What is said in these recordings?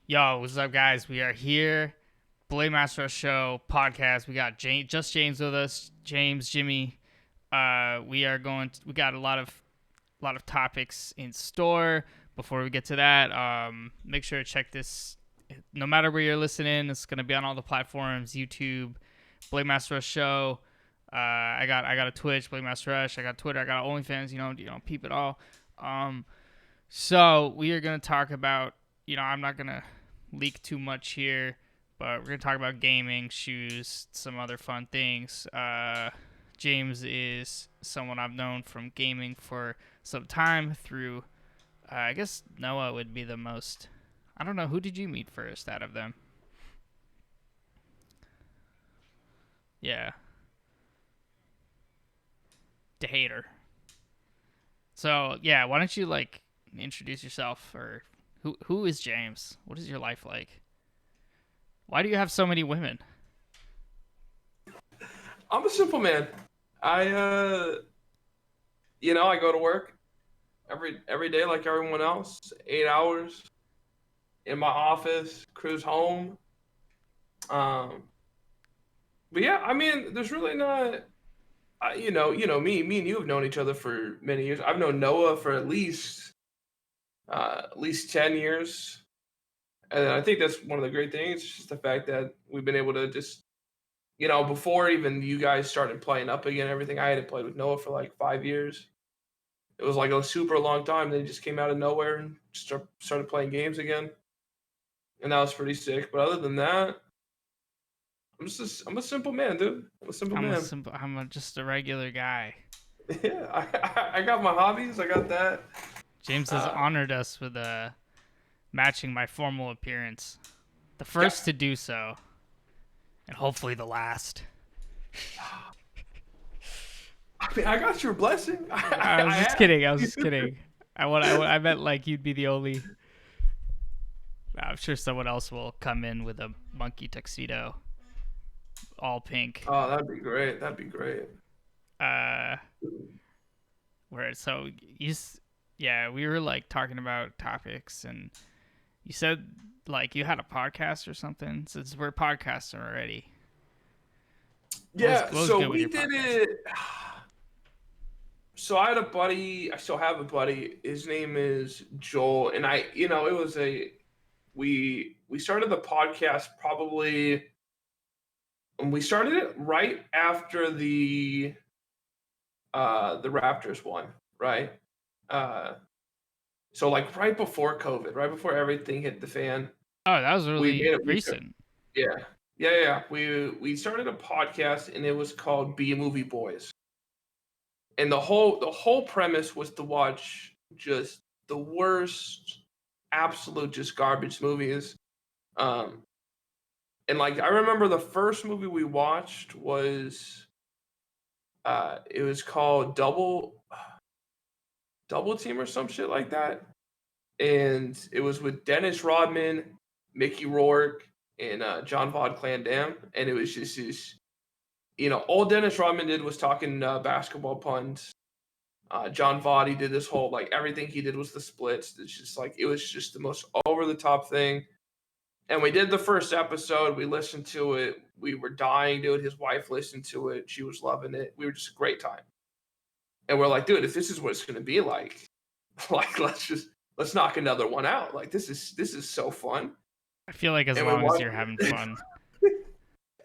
Yo, what's up, guys? We are here, BladeMasterRUSH Show podcast. We got just James with us, James, Jimmy. We got a lot of topics in store. Before we get to that, make sure to check this. No matter where you're listening, it's gonna be on all the platforms: YouTube, BladeMasterRUSH Show. I got a Twitch, BladeMasterRUSH. I got Twitter. I got OnlyFans. Peep it all. Um, so we are gonna talk about. I'm not gonna leak too much here, but we're gonna talk about gaming, shoes, some other fun things. James is someone I've known from gaming for some time through. I guess Noah would be the most. I don't know, who did you meet first out of them? Yeah, the hater. So yeah, why don't you introduce yourself, or who is James? What is your life like? Why do you have so many women? I'm a simple man. I I go to work every day like everyone else, 8 hours in my office, cruise home. Um, but yeah, I mean, there's really not. Me and you have known each other for many years. I've known Noah for at least 10 years, and I think that's one of the great things. Just the fact that we've been able to just, before even you guys started playing up again, everything I had played with Noah for like 5 years. It was like a super long time. They just came out of nowhere and started playing games again, and that was pretty sick. But other than that, I'm a simple man, dude. I'm a simple man. Just a regular guy. Yeah, I got my hobbies. I got that. James has Uh, honored us with matching my formal appearance. The yeah. first to do so, and hopefully the last. I mean, I got your blessing. I was just kidding. I was just You. kidding. I meant like you'd be the only. I'm sure someone else will come in with a monkey tuxedo, all pink. Oh, that'd be great. That'd be great. Uh, where so yeah, we were like talking about topics, and you said like you had a podcast or something. Since we're podcasting already, Yeah. what was So good with we your did podcast? it. So I had a buddy. I still have a buddy. His name is Joel, and it was we started the podcast probably. And we started it right after the Raptors won, right? Uh, so like right before COVID, right before everything hit the fan, Oh, that was we really made it. recent. Yeah, yeah. We started a podcast and it was called B Movie Boys, and the whole premise was to watch just the worst, absolute just garbage movies. Um, and like I remember the first movie we watched was it was called Double Team or some shit like that, and it was with Dennis Rodman, Mickey Rourke, and John Vaughn Clandam, and it was just this. All Dennis Rodman did was talking basketball puns. John Vaughn did this whole like everything he did was the splits. It's just like it was just the most over the top thing. And we did the first episode. We listened to it. We were dying, dude. His wife listened to it. She was loving it. We were just a great time. And we're like, dude, if this is what it's going to be like, like let's knock another one out. Like this is so fun. I feel like as And we long as watched you're having fun.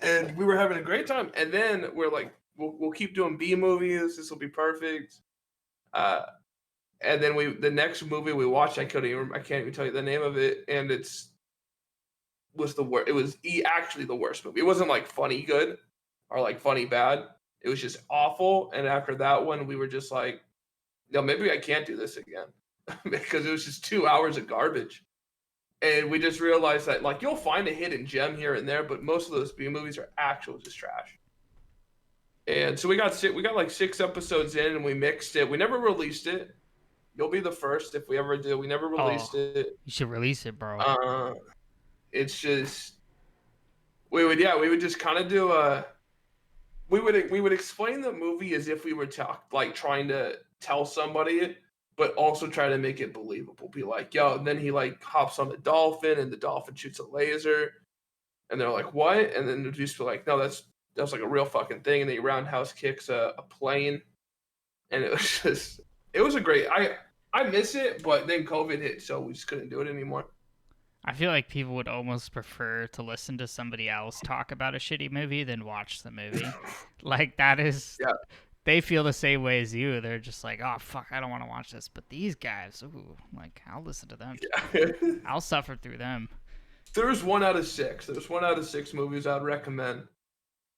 and we were having a great time. And then we're like, we'll keep doing B movies. This will be perfect. Uh, and then the next movie we watched, I can't even tell you the name of it. And was the worst. It was actually the worst movie. It wasn't like funny good or like funny bad. It was just awful. And after that one, we were just like, no, maybe I can't do this again because it was just 2 hours of garbage. And we just realized that like you'll find a hidden gem here and there, but most of those B movies are actual just trash. And so we got like 6 episodes in, and we mixed it. We never released it. You'll be the first if we ever do. We never Oh, released it. you should release it, bro. Uh, it's just we would just kind of do a we would explain the movie as if we were trying to tell somebody it, but also try to make it believable. Be like, yo, and then he like hops on the dolphin and the dolphin shoots a laser. And they're like, what? And then they'll just be like, no, that's like a real fucking thing. And then he roundhouse kicks a plane. And it was just, it was a great, I miss it, but then COVID hit, so we just couldn't do it anymore. I feel like people would almost prefer to listen to somebody else talk about a shitty movie than watch the movie. Like, that is, Yeah. they feel the same way as you. They're just like, oh, fuck, I don't want to watch this. But these guys, ooh, like, I'll listen to them. Yeah. I'll suffer through them. There's 1 out of 6. There's 1 out of 6 movies I'd recommend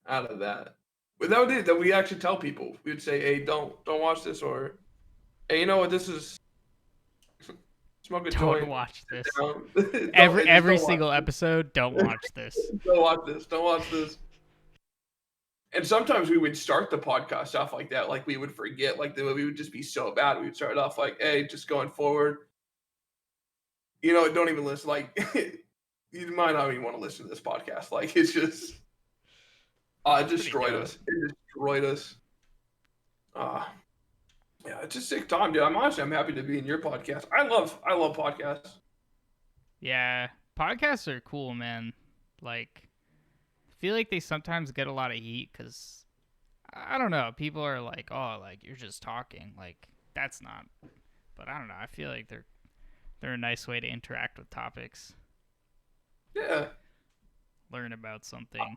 out of that. Without it, that we actually tell people. We'd say, hey, don't watch this, or hey, you know what, this is smoke a joint. Don't watch this. Every single episode, don't watch this. Don't watch this. Don't watch this. And sometimes we would start the podcast off like that. Like we would forget, like the movie would just be so bad. We would start off like, hey, just going forward. You know, don't even listen. Like, you might not even want to listen to this podcast. Like, it's just, it destroyed us. It destroyed us. Yeah, it's a sick time, dude. I'm happy to be in your podcast. I love podcasts. Yeah, podcasts are cool, man. Like, I feel like they sometimes get a lot of heat because, I don't know, people are like, oh, like, you're just talking. Like, that's not. But I don't know. I feel like they're a nice way to interact with topics. Yeah. Learn about something.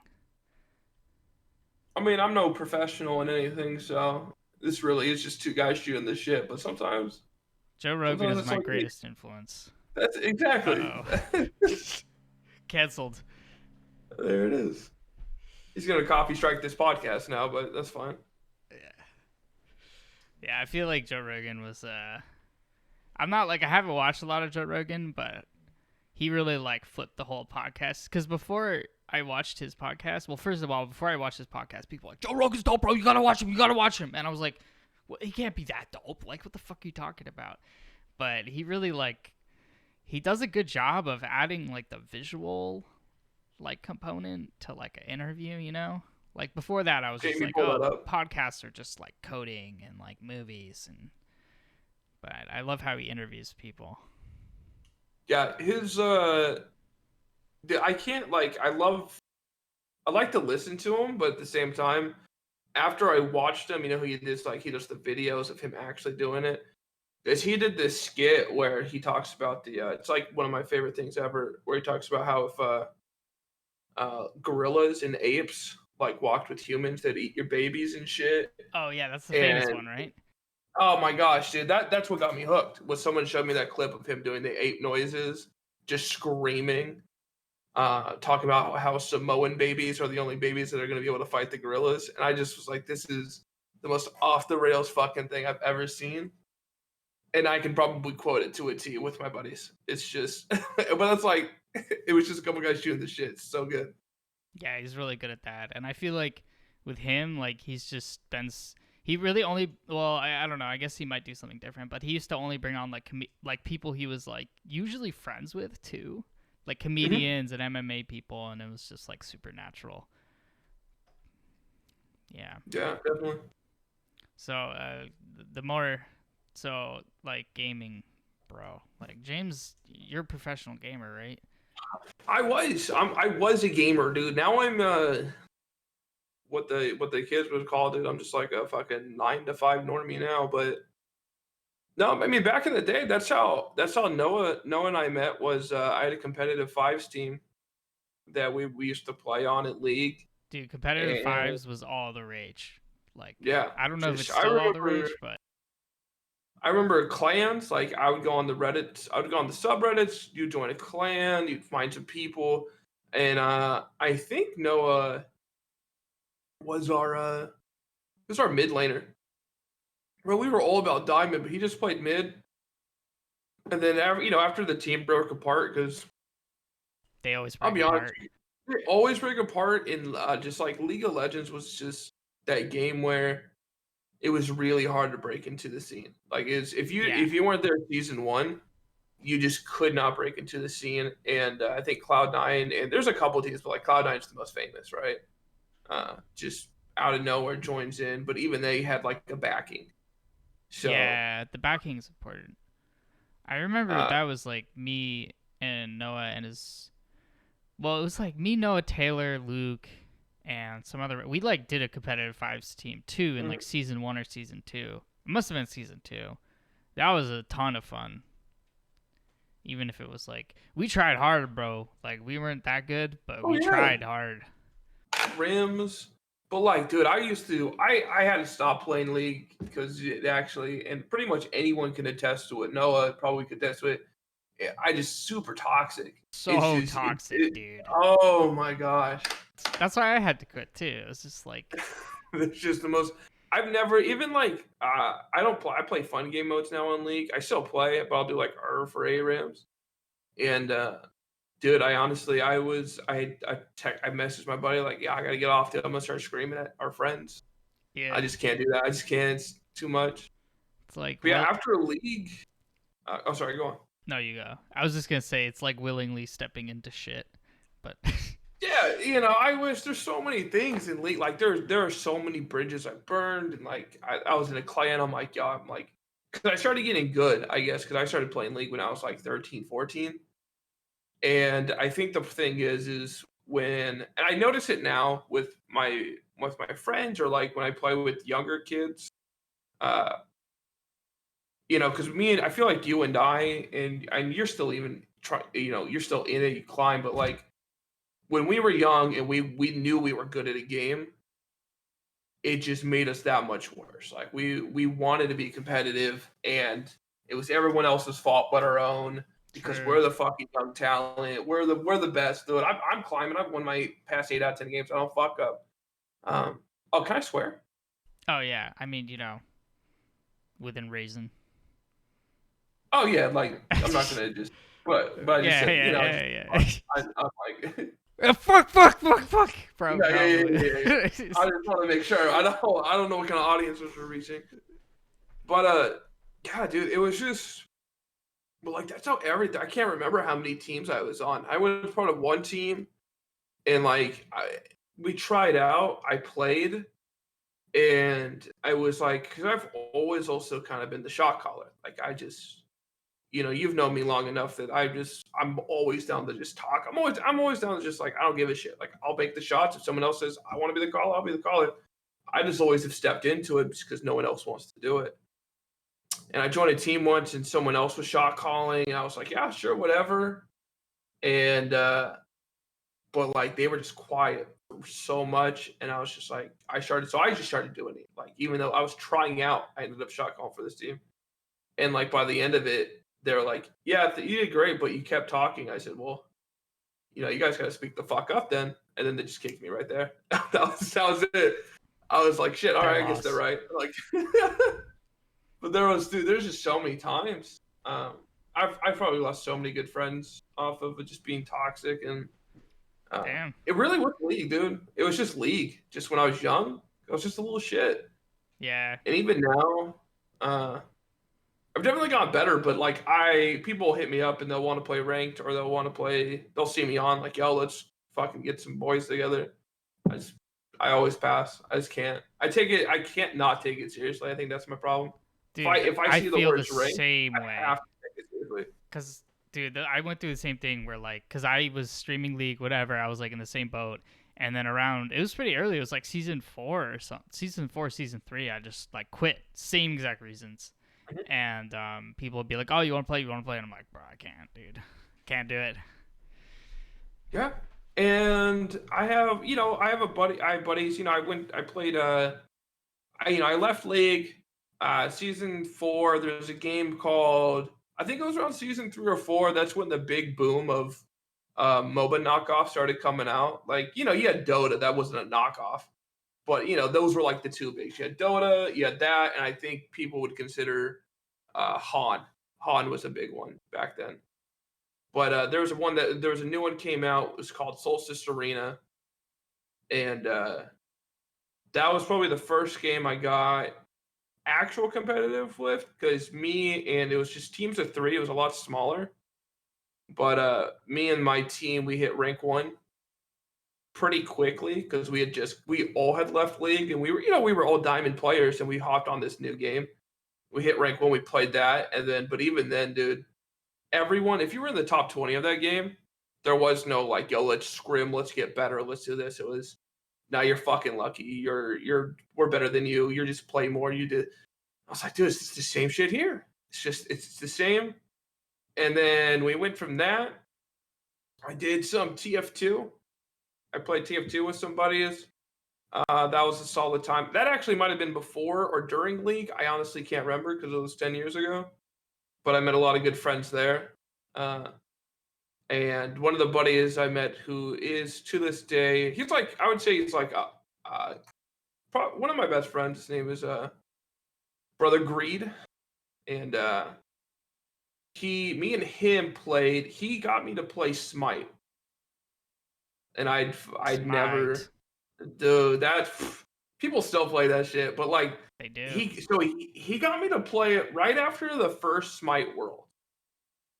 I mean, I'm no professional in anything, so this really is just two guys shooting the shit. But sometimes Joe Rogan is my greatest influence. That's exactly. Canceled. There it is. He's gonna copy strike this podcast now, but that's fine. Yeah, I feel like Joe Rogan was. I'm not like, I haven't watched a lot of Joe Rogan, but he really like flipped the whole podcast. Because before I watched his podcast, well, first of all, before I watched his podcast, people were like, Joe Rogan's dope, bro. You gotta watch him. You gotta watch him. And I was like, well, he can't be that dope. Like, what the fuck are you talking about? But he really like, he does a good job of adding like the visual like component to like an interview, you know? Like before that, I was just like, oh, podcasts are just like coding and like movies, but I love how he interviews people. Yeah, his I can't like I like to listen to him, but at the same time, after I watched him, you know, he does the videos of him actually doing it. Because he did this skit where he talks about it's like one of my favorite things ever, where he talks about how if gorillas and apes like walked with humans, they'd eat your babies and shit. Oh yeah, that's the famous one, right? Oh my gosh, dude, that's what got me hooked. Was someone showed me that clip of him doing the ape noises, just screaming, talking about how Samoan babies are the only babies that are going to be able to fight the gorillas, and I just was like, this is the most off the rails fucking thing I've ever seen. And I can probably quote it to a T with my buddies. It's just, but that's like, it was just a couple guys shooting the shit. It's so good. Yeah, he's really good at that. And I feel like with him, like he really only, well, I don't know. I guess he might do something different, but he used to only bring on like people he was like usually friends with too, like comedians and MMA people, and it was just like supernatural. Yeah. Yeah, definitely. So the more. So, like, gaming, bro. Like, James, you're a professional gamer, right? I was a gamer, dude. Now I'm what the kids would call, dude. I'm just like a fucking 9 to 5 normie now. But no, I mean, back in the day, that's how Noah and I met. Was I had a competitive fives team that we used to play on at League. Dude, competitive fives was all the rage. Like, yeah, I don't know if it's still all the rage, but I remember clans, like I would go on the Reddit, I would go on the subreddits, you'd join a clan, you'd find some people. And I think Noah was our mid laner. Well, we were all about diamond, but he just played mid. And then after the team broke apart, because they always break apart. I'll be honest, they always break apart. In just like League of Legends was just that game where it was really hard to break into the scene. Like, if you weren't there season 1, you just could not break into the scene. And I think Cloud9, and there's a couple teams, but like Cloud9 is the most famous, right? Just out of nowhere joins in, but even they had like a backing. So Yeah, the backing is important. I remember that was like me and Noah and his. Well, it was like me, Noah, Taylor, Luke, and some other. We like did a competitive fives team too in like season 1 or season 2. It must have been season 2. That was a ton of fun. Even if it was like we tried hard, bro. Like we weren't that good, but oh we yeah, tried hard. rims. But like, dude, I had to stop playing League because it actually, and pretty much anyone can attest to it. Noah probably could attest to it. I just super toxic. It's So just toxic, dude. oh my gosh. That's why I had to quit too. It was just like It's just the most. I've never even like I don't play. I play fun game modes now on League. I still play it, but I'll do like R for ARAMs. And dude, I honestly I messaged my buddy like, yeah, I gotta get off. Dude, I'm gonna start screaming at our friends. I yeah. just can't do that. I just can't. It's too much. It's like But yeah, after a League. Oh, sorry. Go on. no, you go. I was just gonna say it's like willingly stepping into shit, but Yeah, I wish there's so many things in League. Like there are so many bridges I burned, and like I was in a clan. I'm like, yeah, I'm like, because I started getting good, I guess, because I started playing League when I was like 13, 14. And I think the thing is when, and I notice it now with my friends or like when I play with younger kids, uh, because I feel like you and I, and you're still even try, you're still in it, you climb, but like when we were young and we knew we were good at a game, it just made us that much worse. Like we wanted to be competitive, and it was everyone else's fault but our own because true. we're the fucking young talent. We're the best, dude. I'm climbing. I've won my past 8 out of 10 games. I don't fuck up. Oh, can I swear? Oh yeah, I mean within reason. Oh yeah, like I'm not gonna just. But I just Yeah, said, yeah. I'm like. Fuck, bro. Yeah. Probably. I just want to make sure. I don't know what kind of audiences we're reaching. But yeah, dude, it was just but like that's how everything. I can't remember how many teams I was on. I was part of one team, and like we tried out. I played, and I was like, because I've always also kind of been the shot caller. Like I just, you've known me long enough that I'm always down to just talk. I'm always down to just like I don't give a shit. Like I'll make the shots. If someone else says I want to be the caller, I'll be the caller. I just always have stepped into it just because no one else wants to do it. And I joined a team once, and someone else was shot calling, and I was like, yeah, sure, whatever. And but like they were just quiet so much, and I was just like, I just started doing it. Like even though I was trying out, I ended up shot calling for this team. And like by the end of it, they were like, yeah, you did great, but you kept talking. I said, well, you guys got to speak the fuck up then. And then they just kicked me right there. that was it. I was like, shit, all Fair right, I guess they're loss. right. Like, but there's just so many times. I've probably lost so many good friends off of it just being toxic, and Damn. it really was League, dude. It was just League. Just when I was young, it was just a little shit. Yeah. And even now, I've definitely gotten better. But like people hit me up and they'll want to play ranked or they'll see me on like, yo, let's fucking get some boys together. I just I always pass. I just can't. I can't not take it seriously. I think that's my problem. Dude, If I I see the feel the words ranked, same I way. have to take it seriously. Cause, dude, I went through the same thing where like, cause I was streaming League, whatever. I was like in the same boat, and then it was pretty early. It was like season 4 or something. Season 4, season 3. I just like quit. Same exact reasons. Mhm. And people would be like, "Oh, you want to play? You want to play?" And I'm like, "Bro, I can't, dude. Can't do it." Yeah. And I have a buddy. I have buddies. I played. I left League. Season 4. There's a game called. I think it was around season 3 or 4. That's when the big boom of MOBA knockoff started coming out. Like, you had Dota. That wasn't a knockoff. But, those were like the two bigs. You had Dota, you had that, and I think people would consider Han. Han was a big one back then. But there was a new one came out. It was called Solstice Arena, and that was probably the first game I got actual competitive with because it was just teams of 3. It was a lot smaller, but me and my team we hit rank 1 pretty quickly because we all had left League and we were all diamond players and we hopped on this new game We hit rank 1, we played that, and then but even then, dude, everyone, if you were in the top 20 of that game, there was no like, yo, let's scrim, let's get better, let's do this. It was, now you're fucking lucky. We're better than you. You're just play more. You did. I was like, dude, it's the same shit here. It's the same. And then we went from that. I did some TF2. I played TF2 with some buddies. That was a solid time. That actually might have been before or during League. I honestly can't remember because it was 10 years ago. But I met a lot of good friends there. And one of the buddies I met who is to this day, he's like, I would say he's like one of my best friends. His name is Brother Greed. And me and him played, he got me to play Smite. And I'd never, Smite. dude, that's, people still play that shit, but like, They do. he got me to play it right after the first Smite World.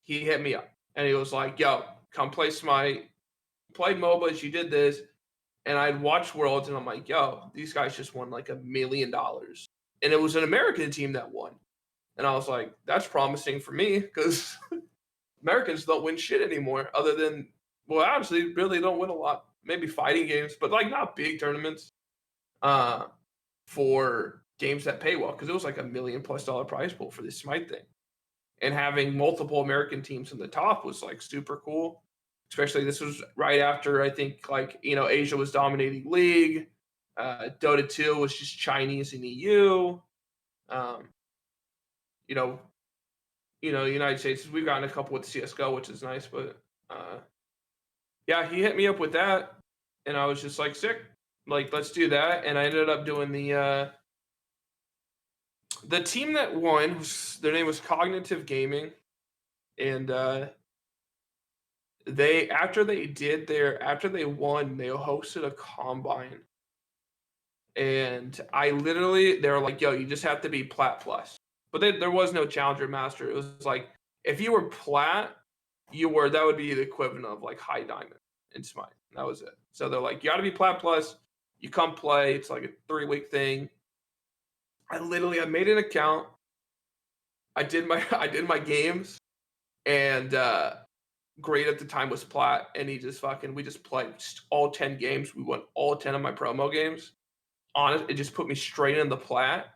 He hit me up and he was like, yo, come play Smite. Played MOBAs, you did this. And I'd watch Worlds and I'm like, yo, these guys just won like $1 million. And it was an American team that won. And I was like, that's promising for me because Americans don't win shit anymore other than, well, actually, really don't win a lot. Maybe fighting games, but like not big tournaments for games that pay well because it was like $1 million+ prize pool for this Smite thing. And having multiple American teams in the top was like super cool. Especially this was right after I think like, Asia was dominating League. Dota 2 was just Chinese and EU. You know, United States, we've gotten a couple with CSGO, which is nice, but yeah, he hit me up with that and I was just like, sick. Like, let's do that. And I ended up doing the team that won, their name was Cognitive Gaming. And after they won, they hosted a combine. And they were like, yo, you just have to be Plat Plus. But there was no Challenger Master. It was like, if you were Plat, that would be the equivalent of like High Diamond in Smite. That was it. So they're like, you got to be Plat Plus. You come play. It's like a 3-week thing. I made an account. I did my games, and grade at the time was Plat, and we just played all 10 games. We won all 10 of my promo games. Honest, it just put me straight in the Plat,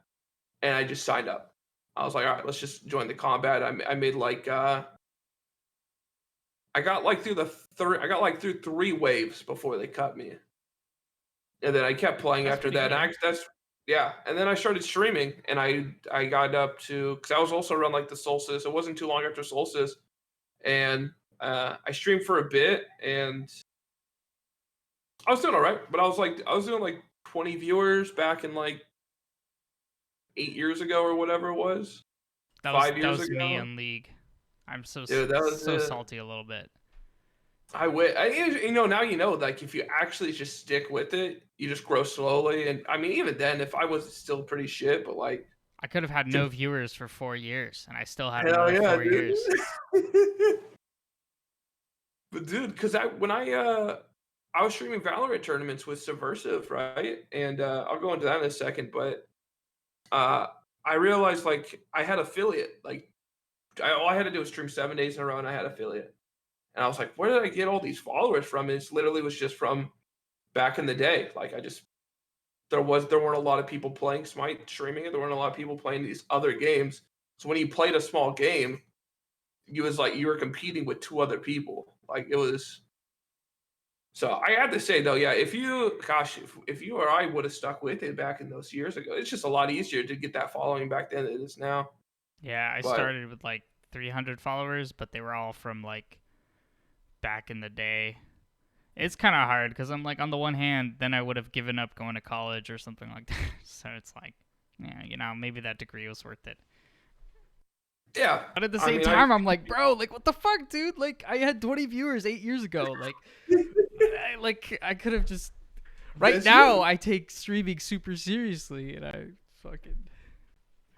and I just signed up. I was like, all right, let's just join the combat. I made like I got like through 3 waves before they cut me, and then I kept playing That's after pretty that. good. Yeah, and then I started streaming, and I got up to, because I was also around like the Solstice. It wasn't too long after Solstice, and I streamed for a bit, and I was doing all right. But I was doing like 20 viewers back in like 8 years ago or whatever it was. That 5 years was me ago. in League. I'm so Dude, that was so salty a little bit. now like if you actually just stick with it, you just grow slowly. And I mean, even then, if I was still pretty shit, but like, I could have had no viewers for 4 years, and I still had hell another yeah, 4 years. But dude, because I was streaming Valorant tournaments with Subversive, right? And I'll go into that in a second, but I realized like I had affiliate. Like all I had to do was stream 7 days in a row, and I had affiliate. And I was like, where did I get all these followers from? And it's literally was just from back in the day. Like there weren't a lot of people playing Smite streaming it. There weren't a lot of people playing these other games. So when you played a small game, you were competing with 2 other people. Like it was. So I had to say though, yeah, if you or I would have stuck with it back in those years ago, it's just a lot easier to get that following back then than it is now. Yeah, I But started with like 300 followers, but they were all from like back in the day. It's kind of hard because I'm like, on the one hand, then I would have given up going to college or something like that. So it's like, yeah, maybe that degree was worth it. yeah, But at the same time, I'm like, bro, like, what the fuck, dude? Like, I had 20 viewers 8 years ago. I could have just. Right now, I take streaming super seriously, and I fucking.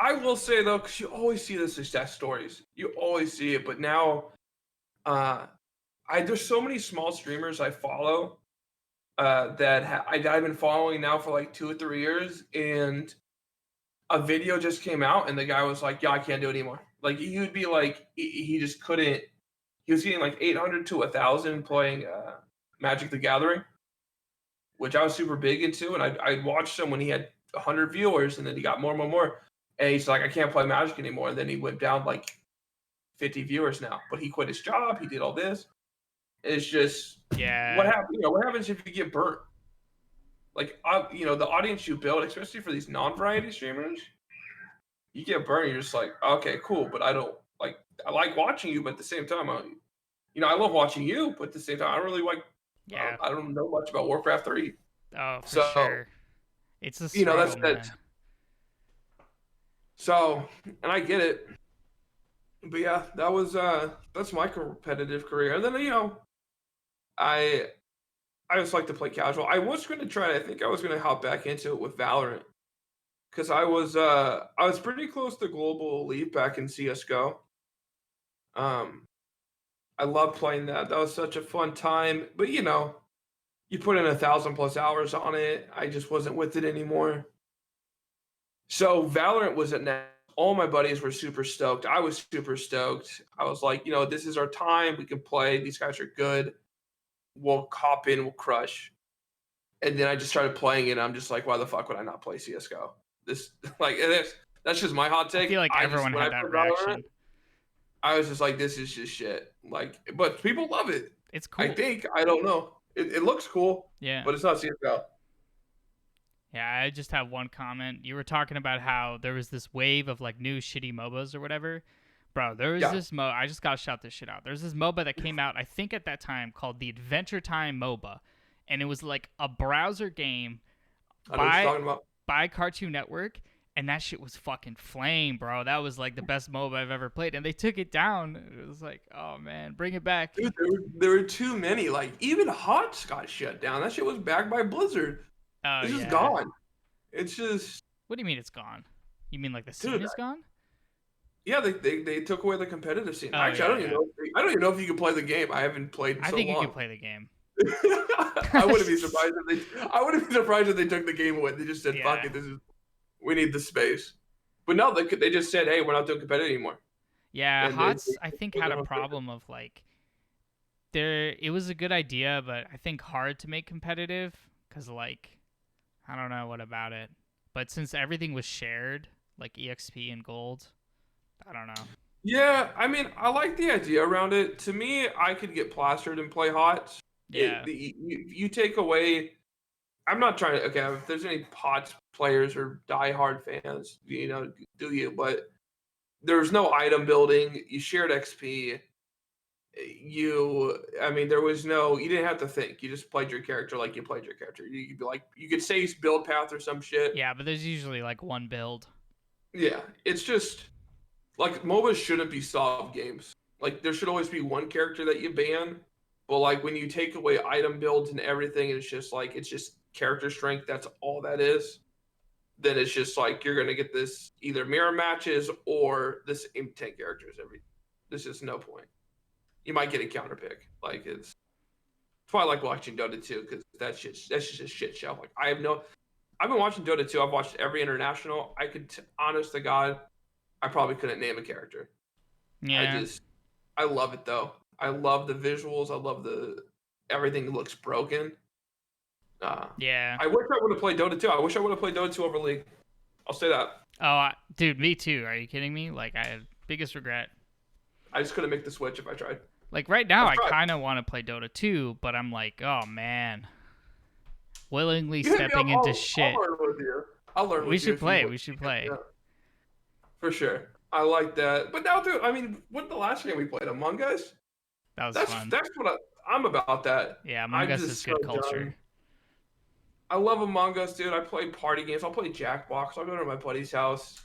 I will say though, because you always see the success stories, you always see it. But now, there's so many small streamers I follow that I've been following now for like 2 or 3 years, and a video just came out and the guy was like, "Yeah, I can't do it anymore." Like he would be like, he just couldn't. He was getting like 800 to 1,000 playing Magic the Gathering, which I was super big into, and I'd watched him when he had 100 viewers, and then he got more and more and more. And he's like, "I can't play Magic anymore." And then he went down like 50 viewers now, but he quit his job. He did all this. It's just what Yeah. happens. What happens if you get burnt? Like, the audience you build, especially for these non-variety streamers, you get burnt. You're just like, okay, cool, but I don't like. I like watching you, but at the same time, I love watching you, but at the same time, I don't really like. Yeah. I don't know much about Warcraft 3, Oh, for so sure. It's a that's struggle, that. man. So, and I get it, but yeah, that's my competitive career, and then I I just like to play casual. I was going to try. I think I was going to hop back into it with Valorant because I was pretty close to global elite back in CS:GO. Um, I love playing that. That was such a fun time. But you put in 1,000+ hours on it. I just wasn't with it anymore. So Valorant was at next. All my buddies were super stoked. I was super stoked. I was like, this is our time. We can play. These guys are good. We'll hop in. We'll crush. And then I just started playing it. And I'm just like, why the fuck would I not play CS:GO? This that's just my hot I take. feel like everyone When I had that played Valorant, reaction. I was just like, this is just shit. Like, but people love it. It's cool. I think. I don't know. It looks cool, Yeah. but it's not CS:GO. Yeah, I just have one comment. You were talking about how there was this wave of like new shitty MOBAs or whatever. Bro, there was Yeah. this I just gotta shout this shit out. There's this MOBA that came out, I think at that time, called the Adventure Time MOBA. And it was like a browser game I know what you're talking about. by Cartoon Network. And that shit was fucking flame, bro. That was like the best MOBA I've ever played. And they took it down. It was like, oh man, bring it back. Dude, there were too many. Like, even HOTS got shut down. That shit was backed by Blizzard. Oh, It's just yeah. gone. It's just. What do you mean it's gone? You mean like the scene Dude, is gone? Yeah, they took away the competitive scene. Oh, Actually, yeah, I don't even know if you can play the game. I haven't played in I so think long. you can play the game. I wouldn't be surprised if they took the game away. They just said, Yeah. "Fuck it, we need the space." But no, they just said, "Hey, we're not doing competitive anymore." Yeah, And HOTS I think had a problem of like it was a good idea, but I think hard to make competitive because like I don't know what about it. But since everything was shared, like EXP and gold, I don't know. Yeah, I mean, I like the idea around it. To me, I could get plastered and play HOTS. Yeah. You take away. I'm not trying to. Okay, if there's any HOTS players or diehard fans, do you? But there's no item building. You shared XP. There was no. You didn't have to think. You just played your character like you played your character. You could be like, you could say build path or some shit. Yeah, but there's usually like one build. Yeah, it's just like MOBAs shouldn't be solved games. Like there should always be one character that you ban. But like when you take away item builds and everything, it's just character strength. That's all that is. Then it's just like you're gonna get this either mirror matches or the same 10 characters every. There's just no point. You might get a counter pick. Like it's. That's why I like watching Dota 2 because that's just a shit show. Like I've been watching Dota 2. I've watched every international. Honest to God, I probably couldn't name a character. Yeah. I love it though. I love the visuals. I love everything looks broken. Yeah. I wish I would have played Dota 2. I wish I would have played Dota 2 over League. I'll say that. Oh, dude, me too. Are you kidding me? Like I had biggest regret. I just couldn't make the switch if I tried. Like right now, I tried. kind of want to play Dota 2, but I'm like, oh man, willingly You hit me stepping up, into shit. I'll learn with you. I'll learn with you. We should if you play. want. We should play. Yeah. For sure. I like that. But now, dude, I mean, what the last game we played? Among Us? That was fun. That's what I'm about that. Yeah, Among Us is good culture. Done. I love Among Us, dude. I play party games. I'll play Jackbox. I'll go to my buddy's house.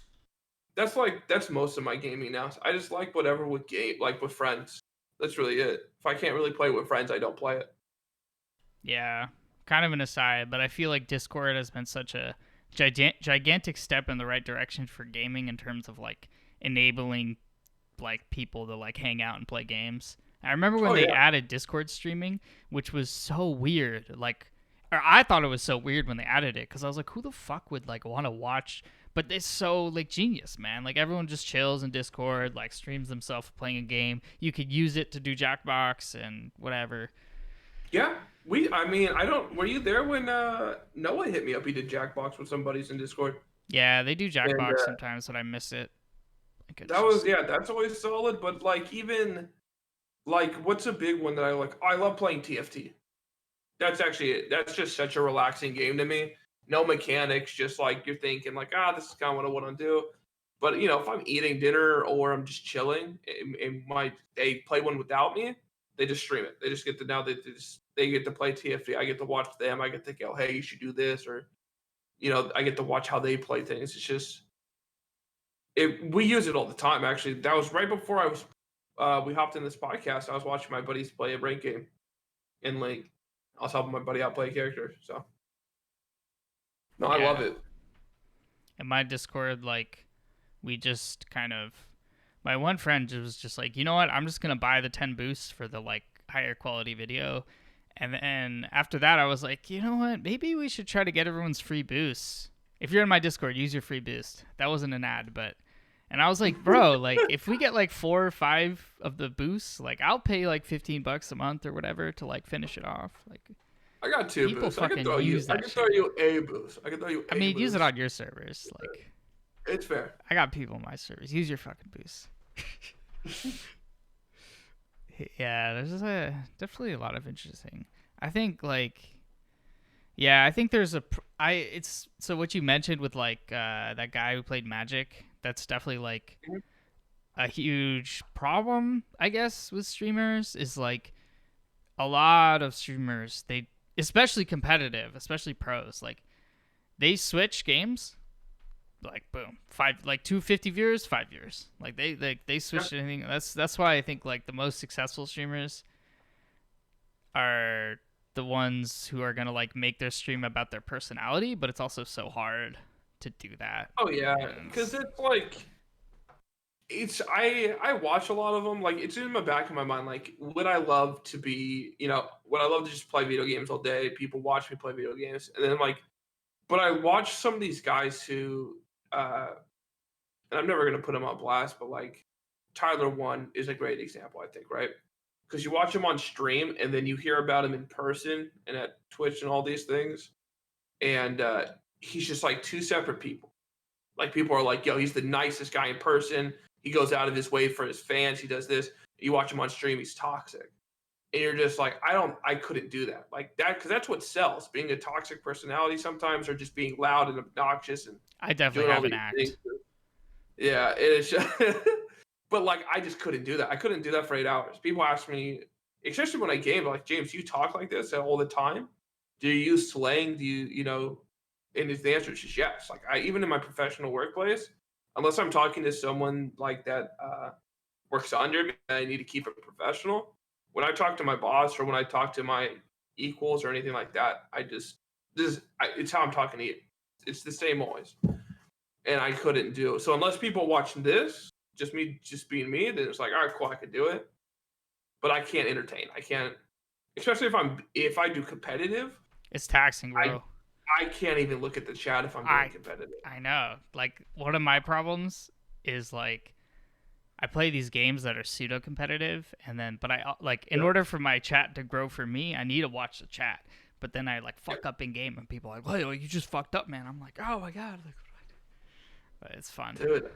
That's most of my gaming now. I just like whatever with friends. That's really it. If I can't really play with friends, I don't play it. Yeah, kind of an aside, but I feel like Discord has been such a gigantic step in the right direction for gaming in terms of like enabling like people to like hang out and play games. I remember when they added Discord streaming, which was so weird. Like, or I thought it was so weird when they added it because I was like, who the fuck would like want to watch But it's so like genius, man. Like everyone just chills in Discord, like streams themselves playing a game. You could use it to do Jackbox and whatever. Yeah, I mean, I don't. Were you there when Noah hit me up? He did Jackbox with some buddies in Discord, Yeah, they do and Jackbox sometimes, but I miss it. Like it's that was just yeah, that's always solid. But like even like what's a big one that I like? I love playing TFT. That's just such a relaxing game to me. No mechanics, just like you're thinking like, this is kind of what I want to do. But if I'm eating dinner or I'm just chilling, they play one without me. They just stream it. They just get to now they get to play TFT. I get to watch them. I get to go, hey, you should do this, or I get to watch how they play things. It's just we use it all the time. Actually, that was right before we hopped in this podcast. I was watching my buddies play a rank game in Link. I was helping my buddy out play a character. So no, I love yeah. it. In my Discord, like we just kind of my one friend was just like, you know what? I'm just gonna buy the 10 boosts for the like higher quality video. And then after that, I was like, you know what? Maybe we should try to get everyone's free boosts. If you're in my Discord, use your free boost. That wasn't an ad, but. And I was like, bro, like if we get like 4 or 5 of the boosts, like I'll pay like $15 a month or whatever to like finish it off. Like I got 2 people boosts. I can fucking throw you. use I that can shit. throw you a boost. I can throw you. I mean, use it on your servers. Like it's fair. I got people on my servers. Use your fucking boost. Yeah, there's definitely a lot of interesting. I think like, yeah, I think there's it's so what you mentioned with like that guy who played Magick. That's definitely like a huge problem, I guess, with streamers. Is like a lot of streamers, they especially competitive, especially pros, like they switch games. Like boom, 250 viewers, 5 viewers. Like they switched anything. That's why I think like the most successful streamers are the ones who are gonna like make their stream about their personality, but it's also so hard to do that. Oh yeah, because it's like I watch a lot of them. Like it's in the back of my mind. Like would I love to be would I love to just play video games all day? People watch me play video games, and then like, but I watch some of these guys who. And I'm never gonna put him on blast, but like Tyler One is a great example, I think, right? Because you watch him on stream and then you hear about him in person and at Twitch and all these things, and he's just like 2 separate people. Like people are like, "Yo, he's the nicest guy in person. He goes out of his way for his fans. He does this." You watch him on stream, he's toxic, and you're just like, I couldn't do that like that because that's what sells. Being a toxic personality sometimes, or just being loud and obnoxious and I definitely doing have all an these act. things. Yeah, it is. But like, I just couldn't do that. I couldn't do that for 8 hours. People ask me, especially when I game, like James, you talk like this all the time. Do you use slang? Do you? And the answer is just yes. Like I even in my professional workplace, unless I'm talking to someone like that works under me, I need to keep it professional. When I talk to my boss or when I talk to my equals or anything like that, it's how I'm talking to you. It's the same always and I couldn't do it. So unless people watching this, just being me, then it's like, all right, cool, I could do it. But I can't entertain. I can't, especially if I do competitive. It's taxing, bro. I can't even look at the chat if I'm doing competitive. I know. Like one of my problems is like I play these games that are pseudo competitive, and then but I like in order for my chat to grow for me, I need to watch the chat. But then I like fuck up in game, and people are like, "Hey, you just fucked up, man." I'm like, "Oh my god." Like, but it's fun. Dude.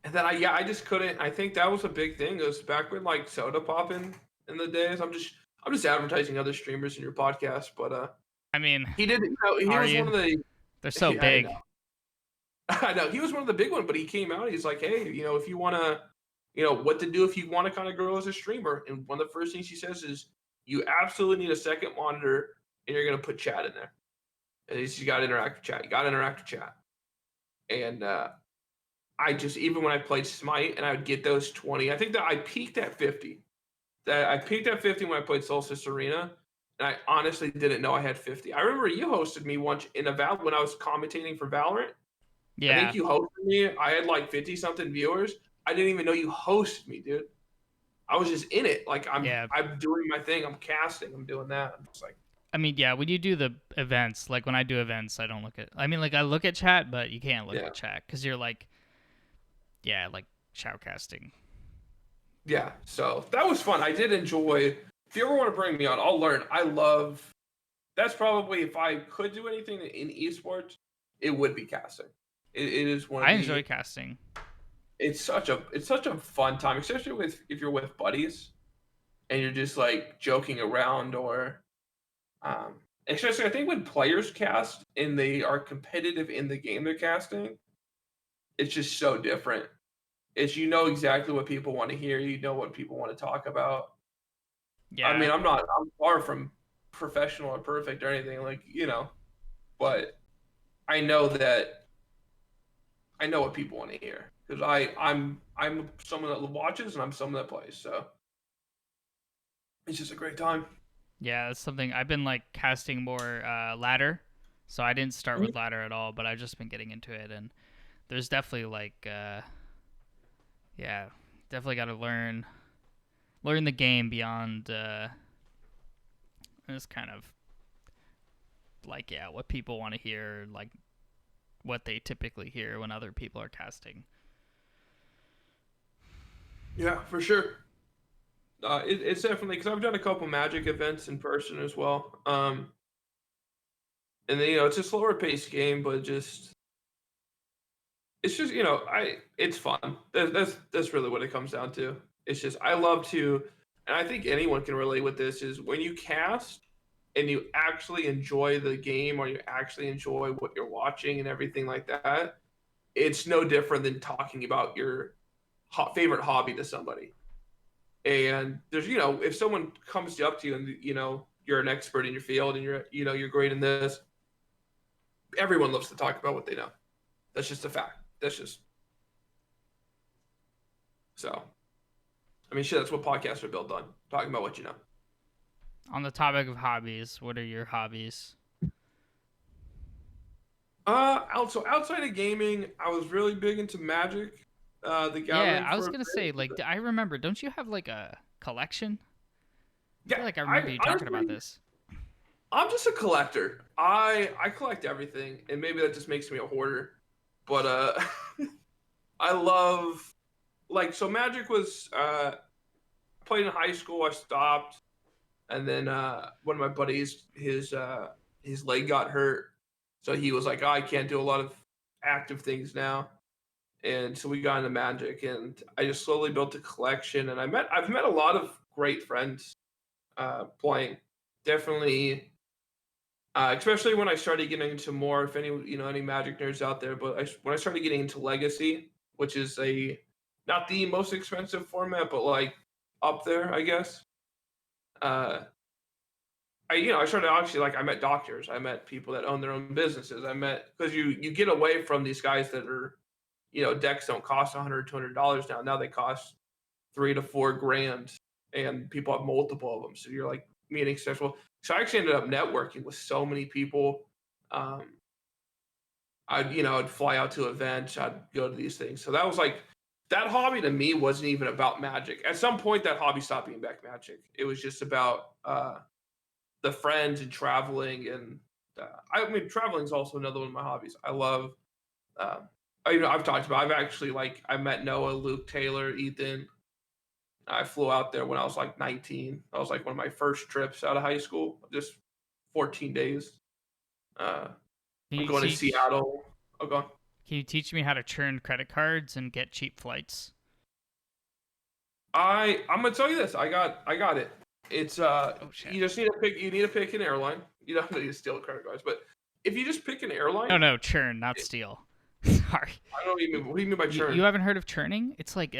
And then I just couldn't. I think that was a big thing. It was back when like soda popping in the days. I'm just advertising other streamers in your podcast, but I mean, he did. He was one of the. They're so big. I know he was one of the big ones, but he came out. He's like, hey, if you want to, what to do if you want to kind of grow as a streamer. And one of the first things he says is, you absolutely need a second monitor, and you're gonna put chat in there. And you got interactive chat. You got interactive chat. And I just even when I played Smite and I would get those 20, I think that I peaked at 50. I peaked at 50 when I played Solstice Arena, and I honestly didn't know I had 50. I remember you hosted me once in a when I was commentating for Valorant. Yeah. I think you hosted me. I had like 50 something viewers. I didn't even know you hosted me, dude. I was just in it. Like I'm doing my thing. I'm casting. I'm doing that. I'm just like I mean, yeah, when you do the events, like when I do events, I don't look at. I mean, like I look at chat, but you can't look Yeah. at chat because you're like, yeah, like shoutcasting. Yeah. So that was fun. I did enjoy. If you ever want to bring me on, I'll learn. I love. That's probably if I could do anything in esports, it would be casting. It is one of I enjoy the. casting. It's such a fun time, especially with if you're with buddies and you're just like joking around or especially I think when players cast and they are competitive in the game they're casting, it's just so different. It's you know exactly what people want to hear, you know what people want to talk about. I Yeah, mean, I'm far from professional or perfect or anything like, but I know that I know what people want to hear because I'm someone that watches and I'm someone that plays, so it's just a great time. yeah, it's something I've been like casting more ladder. So I didn't start Mhm. with ladder at all, but I've just been getting into it, and there's definitely like, yeah, definitely got to learn the game beyond this kind of like, yeah, what people want to hear, like what they typically hear when other people are casting. Yeah, for sure. It's definitely because I've done a couple Magic events in person as well. And then it's a slower paced game, but it's just it's fun. That's really what it comes down to. It's just I love to, and I think anyone can relate with this. Is when you cast and you actually enjoy the game or you actually enjoy what you're watching and everything like that. It's no different than talking about your favorite hobby to somebody. And there's if someone comes up to you and you're an expert in your field and you're great in this, everyone loves to talk about what they know. That's just a fact. That's just so. I mean, shit. That's what podcasts are built on. Talking about what you know. On the topic of hobbies, what are your hobbies? Also outside of gaming, I was really big into Magic, the Yeah, Gathering I was for a gonna say like bit. I remember. Don't you have like a collection? I Yeah, feel like I remember I you talking about honestly, this. I'm just a collector. I collect everything, and maybe that just makes me a hoarder. But I love like so. Magic was played in high school. I stopped, and then one of my buddies, his leg got hurt, so he was like, oh, I can't do a lot of active things now. And so we got into Magic, and I just slowly built a collection. And I've met a lot of great friends playing. Definitely, especially when I started getting into more. If any Magic nerds out there, but when I started getting into Legacy, which is a not the most expensive format, but like up there, I guess. Uh, I started actually like I met doctors, I met people that own their own businesses. I met because you get away from these guys that are decks don't cost 100 $200 now. Now they cost 3 to 4 grand, and people have multiple of them. So you're like meeting successful. So I actually ended up networking with so many people. Um, I'd fly out to events. I'd go to these things. So that was like that hobby to me wasn't even about Magic. At some point, that hobby stopped being back Magic. It was just about the friends and traveling. And I mean, traveling is also another one of my hobbies. I love. Uh, I've talked about. I've actually like I met Noah, Luke, Taylor, Ethan. I flew out there when I was like 19. That was like one of my first trips out of high school. Just 14 days. Uh, Can I'm you going to teach? Seattle. Oh, go on. Can you teach me how to churn credit cards and get cheap flights? I'm gonna tell you this. I got it. It's Oh shit! you just need to pick an airline. You don't need to steal credit cards, but if you just pick an airline, No, no, churn, not steal. Sorry. I don't even what do you mean by You churn? haven't heard of churning? It's like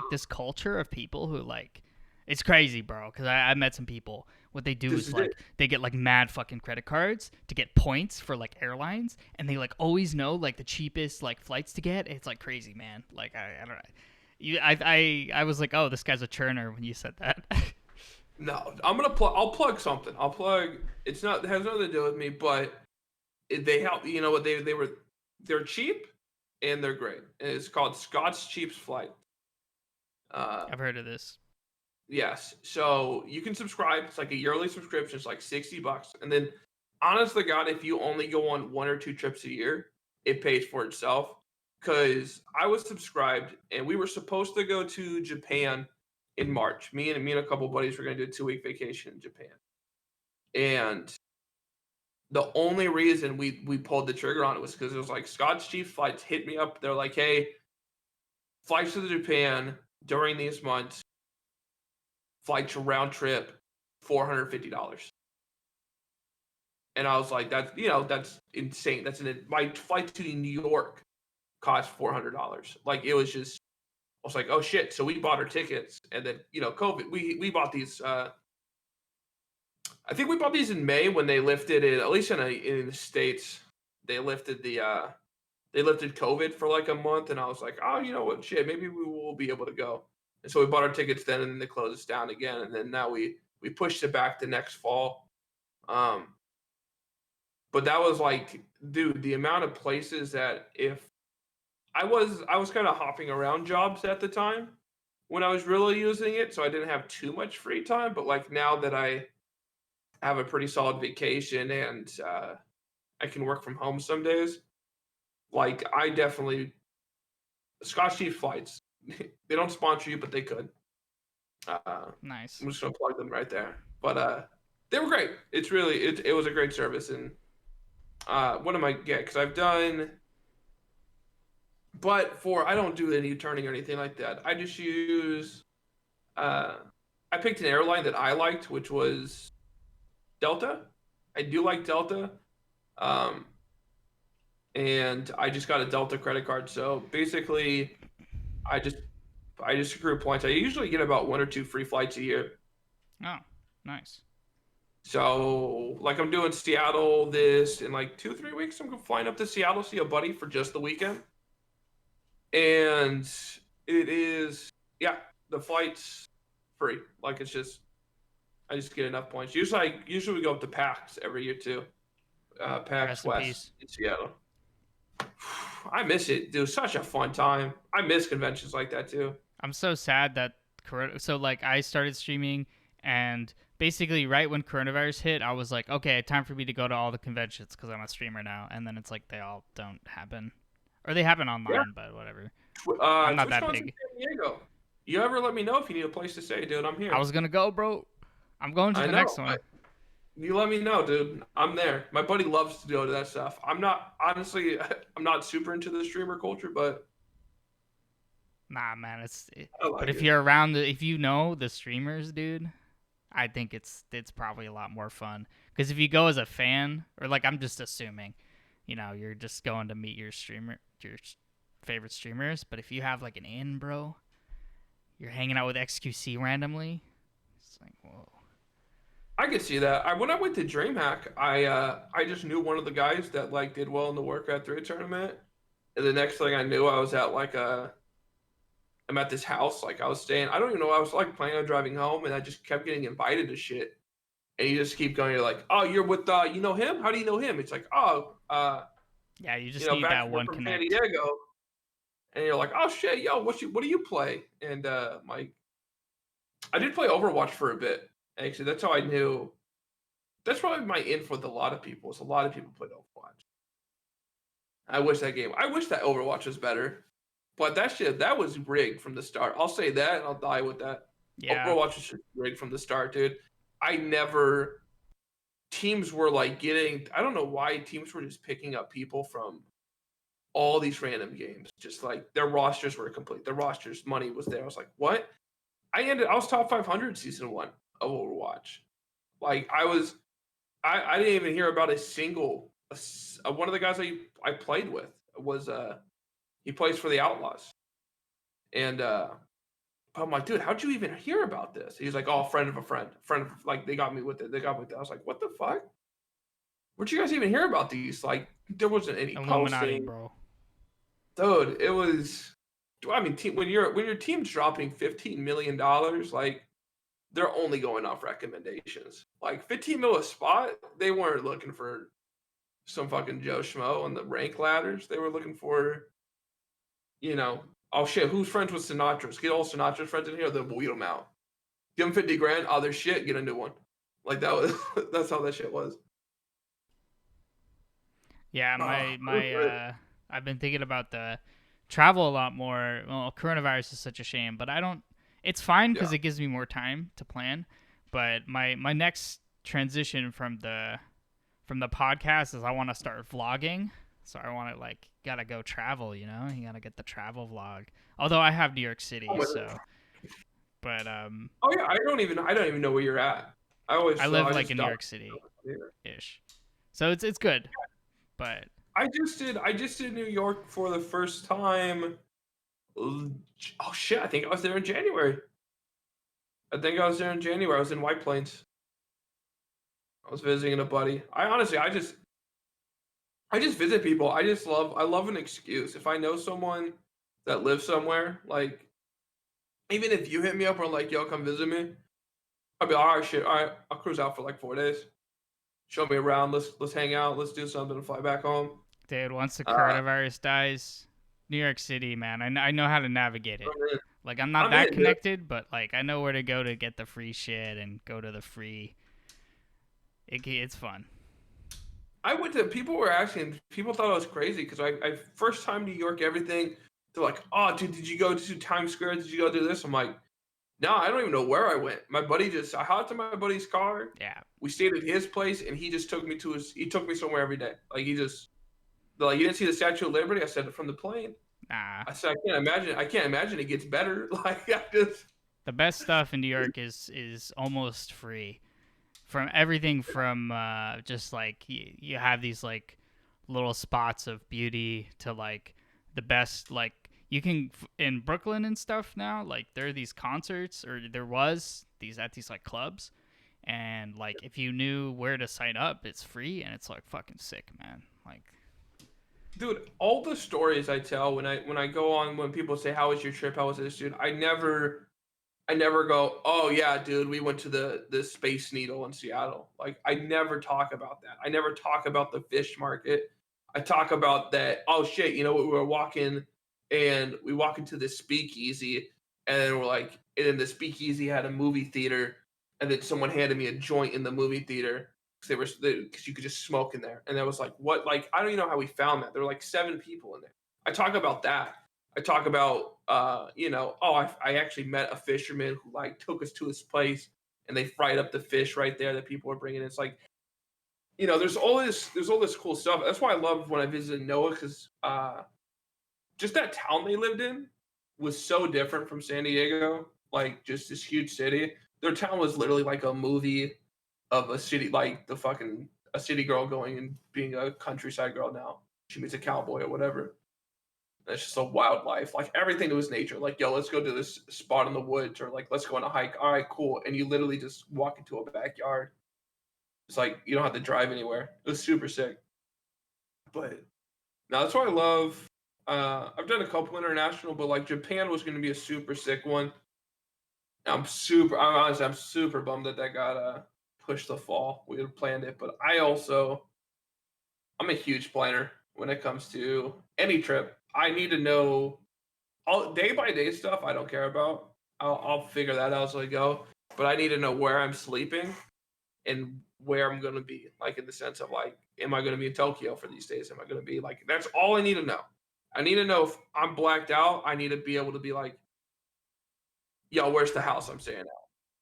this culture of people who like it's crazy, bro. Because I met some people. What they do This is is it. like they get like mad fucking credit cards to get points for like airlines, and they like always know like the cheapest like flights to get. It's like crazy, man. Like I don't know. I was like, oh, this guy's a churner when you said that. No, I'm gonna plug. I'll plug something. I'll plug. It has nothing to do with me, but they help. You know what they're cheap and they're great. And it's called Scott's Cheap's Flight. Uh, I've heard of this. Yes. So you can subscribe. It's like a yearly subscription. It's like $60. And then, honest to God, if you only go on 1 or 2 trips a year, it pays for itself. Because I was subscribed and we were supposed to go to Japan in March. Me and a couple buddies were going to do a 2-week vacation in Japan. And the only reason we pulled the trigger on it was because it was like Scotch Chief Flights hit me up. They're like, hey, flights to Japan during these months, flights round trip, $450. And I was like, that's insane. My flight to New York cost $400. Like it was just, I was like, oh shit. So we bought our tickets, and then COVID. We bought these. I think we bought these in May when they lifted it. At least in the states, they lifted they lifted COVID for like a month, and I was like, oh, you know what, shit, maybe we will be able to go. And so we bought our tickets then, and then they closed us down again, and then now we pushed it back to next fall. Um, but that was like, dude, the amount of places that if I was kind of hopping around jobs at the time when I was really using it, so I didn't have too much free time. But like now that I have a pretty solid vacation and I can work from home some days, like I definitely Scotch Chief Flights. They don't sponsor you, but they could. Nice. I'm just gonna plug them right there. But they were great. It was a great service. And what am I get? Because I've done, but for I don't do any turning or anything like that. I just use. Uh, I picked an airline that I liked, which was Delta. I do like Delta. Um, and I just got a Delta credit card. So basically, I just I just accrue points. I usually get about 1 or 2 free flights a year. Oh, nice. So, like, I'm doing Seattle this in like 2 or 3 weeks. I'm flying up to Seattle to see a buddy for just the weekend, and it is yeah, the flight's free. Like, it's just I just get enough points. Usually we go up to PAX every year too. PAX Rest in West peace. in Seattle. I miss it, dude. Such a fun time. I miss conventions like that too. I'm so sad that so like I started streaming, and basically right when coronavirus hit, I was like, okay, time for me to go to all the conventions because I'm a streamer now. And then it's like they all don't happen, or they happen Yeah. online, but whatever. I'm not that TwitchCon's in big. San Diego. You ever let me know if you need a place to stay, dude? I'm I here. was gonna go, bro. I'm going to I the know. next one. You let me know, dude. I'm there. My buddy loves to go to that stuff. I'm not honestly. I'm not super into the streamer culture, but Nah, man, I but like if it. you're around if you know the streamers, dude, I think it's probably a lot more fun. Because if you go as a fan, or like I'm just assuming, you're just going to meet your favorite streamers. But if you have like an in, bro, you're hanging out with XQC randomly. It's like, whoa. I could see that. When I went to DreamHack, I just knew one of the guys that like did well in the Warcraft 3 tournament, and the next thing I knew, I was at like I'm at this house. Like I was staying. I don't even know. I was like planning on driving home, and I just kept getting invited to shit. And you just keep going. You're like, oh, you're with you know him? How do you know him? It's like, oh, Yeah, you just need back that we're one from San connect. Diego. And you're like, oh shit, yo, what do you play? And I did play Overwatch for a bit. Actually, that's how I knew. That's probably my in with a lot of people. Is a lot of people played Overwatch. I wish that Overwatch was better. But that was rigged from the start. I'll say that, and I'll die with that. Yeah, Overwatch was just rigged from the start, dude. I never teams were like getting. I don't know why teams were just picking up people from all these random games. Just like their rosters were complete. Their rosters money was there. I was like, what? I was top 500 season 1 of Overwatch. Like I didn't even hear about a single one of the guys I played with was he plays for the Outlaws. And I'm like, dude, how'd you even hear about this? He's like, oh, friend of a friend. Like they got me with it. They got me with it. I was like, what the fuck? Where'd you guys even hear about these? Like there wasn't any Illuminati, posting. bro. Dude, it was I mean, when your team's dropping $15 million, like they're only going off recommendations. Like 15 mil a spot, they weren't looking for some fucking Joe Schmo on the rank ladders. They were looking for, you know, oh shit, who's friends with Sinatra's? Get all Sinatra's friends in here, they'll weed them out. Give them 50 grand. Oh, they're shit. Get a new one. Like that was that's how that shit was. Yeah, Oh, it was great. I've been thinking about the travel a lot more. Well, coronavirus is such a shame, but I don't. It's fine Yeah. because it gives me more time to plan. But my next transition from the podcast is I want to start vlogging. So I want to like gotta go travel. You know, you gotta get the travel vlog. Although I have New York I'm City, with it. so but Oh yeah, I don't even know where you're at. I always I live I like just in New thought York City ish. So it's good, but I just did New York for the first time. Oh shit, I think I was there in January. I think I was there in January. I was in White Plains. I was visiting a buddy. I honestly I just visit people. I love an excuse. If I know someone that lives somewhere, like even if you hit me up or like, yo, come visit me, I'll be like, all right, shit, all right, I'll cruise out for like 4 days. Show me around. Let's hang out. Let's do something and fly back home. dude, once the Uh, coronavirus dies, New York City, man, I know how to navigate it. I'm in. Like I'm not I'm that in, dude. connected, but like I know where to go to get the free shit and go to the free. It's fun. I went to people were asking. People thought I was crazy because I first time New York everything. They're like, oh, dude, did you go to Times Square? Did you go do this? I'm like, no, I don't even know where I went. My buddy just I hopped in my buddy's car. Yeah. We stayed at his place, and he just he took me somewhere every day. Like they're like, you didn't see the Statue of Liberty? I said it from the plane. Nah. I said I can't imagine it gets better. Like I just The best stuff in New York is almost free. From everything from just like you have these like little spots of beauty to like the best like you can in Brooklyn and stuff now like there are these concerts or there was these at these like clubs and like if you knew where to sign up it's free and it's like fucking sick, man. Like dude, all the stories I tell when I go on when people say how was your trip, how was this, dude, I never go, oh yeah, dude, we went to the Space Needle in Seattle. Like I never talk about that. I never talk about the fish market. I talk about that. Oh shit, you know what? We were walking and we walk into this speakeasy, and then we're like, and then the speakeasy had a movie theater, and then someone handed me a joint in the movie theater because because you could just smoke in there, and I was like, what? Like I don't even know how we found that. There were like 7 people in there. I talk about that. I talk about, you know, oh, I actually met a fisherman who like took us to his place and they fried up the fish right there that people were bringing. It's like, you know, there's all this cool stuff. That's why I love when I visited Noah because just that town they lived in was so different from San Diego. Like just this huge city. Their town was literally like a movie of a city, like the fucking a city girl going and being a countryside girl now. She meets a cowboy or whatever. It's just a wildlife. Like everything was nature. Like, yo, let's go to this spot in the woods, or like let's go on a hike. All right, cool. And you literally just walk into a backyard. It's like you don't have to drive anywhere. It was super sick. But now that's why I love. I've done a couple international, but like Japan was going to be a super sick one. I'm honestly, I'm super bummed that that got pushed the fall. We had planned it, but I'm a huge planner when it comes to any trip. I need to know all day by day stuff. I don't care about. I'll figure that out as I go. But I need to know where I'm sleeping and where I'm gonna be. Like in the sense of like, am I gonna be in Tokyo for these days? Am I gonna be like? That's all I need to know. I need to know if I'm blacked out. I need to be able to be like, yo, where's the house I'm staying at?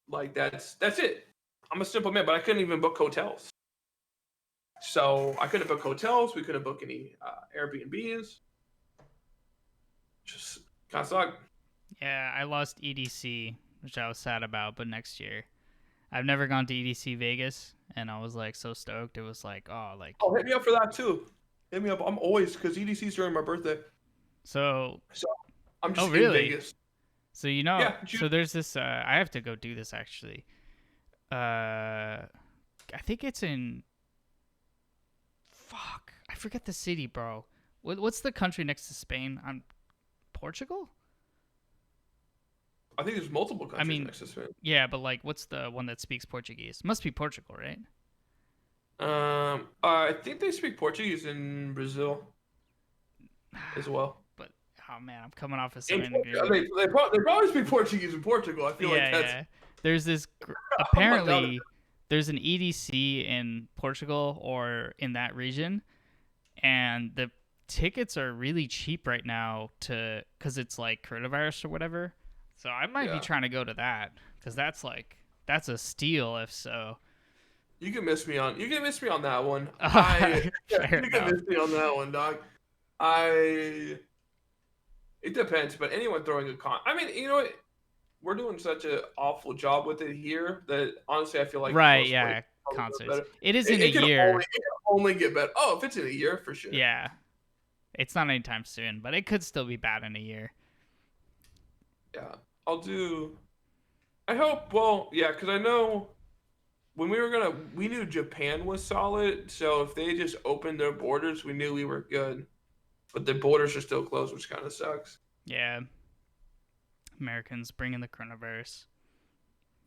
Like that's it. I'm a simple man, but I couldn't even book hotels. So I couldn't book hotels. We couldn't book any Airbnbs. Just kind of suck. yeah, I lost EDC, which I was sad about, but next year. I've never gone to EDC Vegas and I was like so stoked. It was like, oh, like Oh, hit me up for that too. Hit me up. I'm always because EDC's during my birthday, so so I'm oh just in really? Vegas. So you know, Yeah, so there's this. I have to go do this actually. I think it's in. Fuck, I forget the city, bro. What's the country next to Spain? Portugal. I think there's multiple I countries mean, next to Spain. yeah, but like, what's the one that speaks Portuguese? Must be Portugal, right? I think they speak Portuguese in Brazil as well. But oh man, I'm coming off of In signing an Portugal, agreement. they probably speak Portuguese in Portugal. I feel like Yeah, that's yeah. There's this Oh my god. apparently there's an EDC in Portugal or in that region, and the tickets are really cheap right now to because it's like coronavirus or whatever. So I might be Yeah. trying to go to that because that's a steal if so. You can miss me on that one. Fair You can enough. miss me on that one, dog. I it depends, but anyone throwing a con, I mean, you know what? We're doing such an awful job with it here that honestly I feel like Right, most places yeah, probably do it concerts. better. It is in a It can only year. get better. Oh, if it's in a year, for sure. Yeah. It's not anytime soon, but it could still be bad in a year. Yeah. I'll do I hope, well, yeah, because I know when we knew Japan was solid, so if they just opened their borders, we knew we were good. But the borders are still closed, which kind of sucks. Yeah. Americans bringing the coronavirus.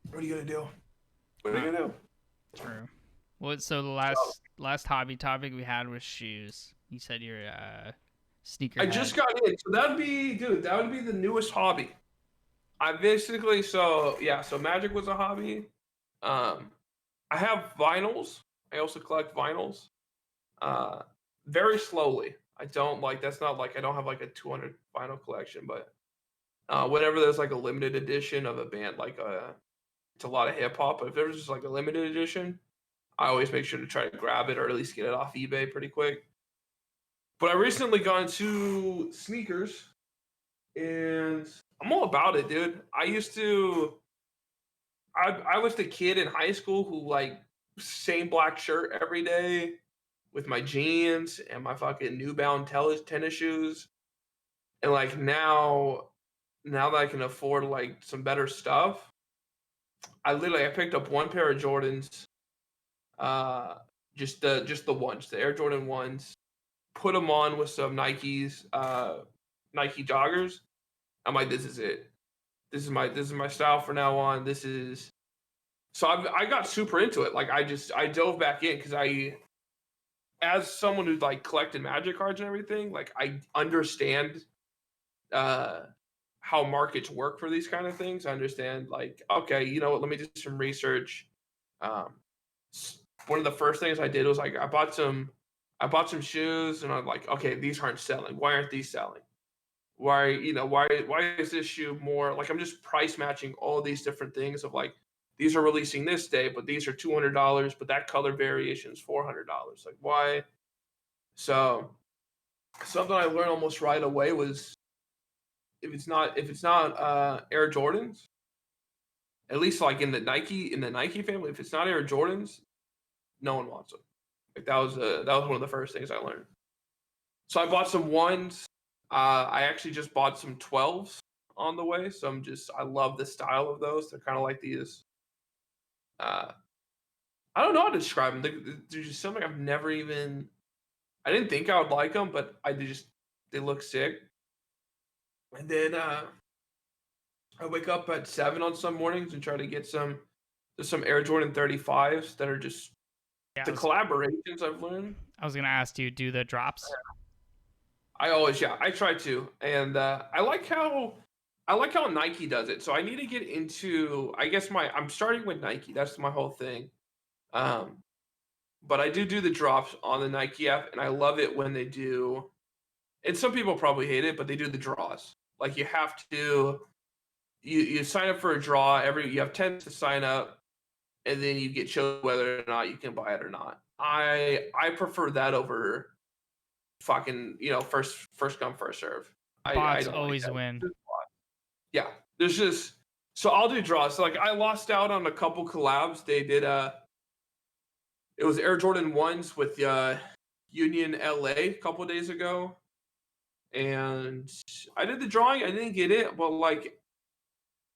What are you gonna do? What are you gonna do? True. What? So the So, last hobby topic we had was shoes. You said you're a I sneakerhead. just got in, so that'd be, dude. That would be the newest hobby. I basically, so yeah, so Magic was a hobby. Um, I have vinyls. I also collect vinyls. Uh, very slowly. I don't like. That's not like I don't have like a 200 vinyl collection, but whenever there's like a limited edition of a band, like it's a lot of hip hop. But if there's just like a limited edition, I always make sure to try to grab it or at least get it off eBay pretty quick. But I recently got into sneakers, and I'm all about it, dude. I was the kid in high school who like same black shirt every day with my jeans and my fucking New Balance tennis shoes. And like now that I can afford like some better stuff, I picked up one pair of Jordans, uh, just the ones, the Air Jordan ones. Put them on with some Nike joggers. I'm like, this is it. This is my style for now on. I got super into it. Like I dove back in because as someone who like collected Magic cards and everything, like I understand uh how markets work for these kind of things. I understand like, okay, you know what, let me do some research. Um One of the first things I did was like I bought some shoes and I'm like, okay, these aren't selling. Why aren't these selling? Why is this shoe more like, I'm just price matching all these different things of like, these are releasing this day, but these are $200, but that color variation is $400. Like, why? So something I learned almost right away was, if it's not Air Jordans, at least like in the Nike family, if it's not Air Jordans, no one wants them. Like that was one of the first things I learned. So I bought some ones. I actually just bought some 12s on the way. So I love the style of those. They're kind of like these. Uh, I don't know how to describe them. They're just something I've never even. I didn't think I would like them, but they look sick. And then I wake up at 7 on some mornings and try to get there's some Air Jordan 35s that are just Yeah, the collaborations I've learned. I was gonna ask, do you do the drops? Yeah, I try to, and I like how Nike does it. So I need to get into. I guess I'm starting with Nike. That's my whole thing. Um, but I do the drops on the Nike app, and I love it when they do. And some people probably hate it, but they do the draws. Like you have to, you sign up for a draw you have 10 to sign up, and then you get chosen whether or not you can buy it or not. I prefer that over fucking, first come first serve. I Bots don't like always win. that. Yeah, there's just, so I'll do draws. So like I lost out on a couple collabs. They did it was Air Jordan ones with Union LA a couple days ago, and I did the drawing. I didn't get it, but like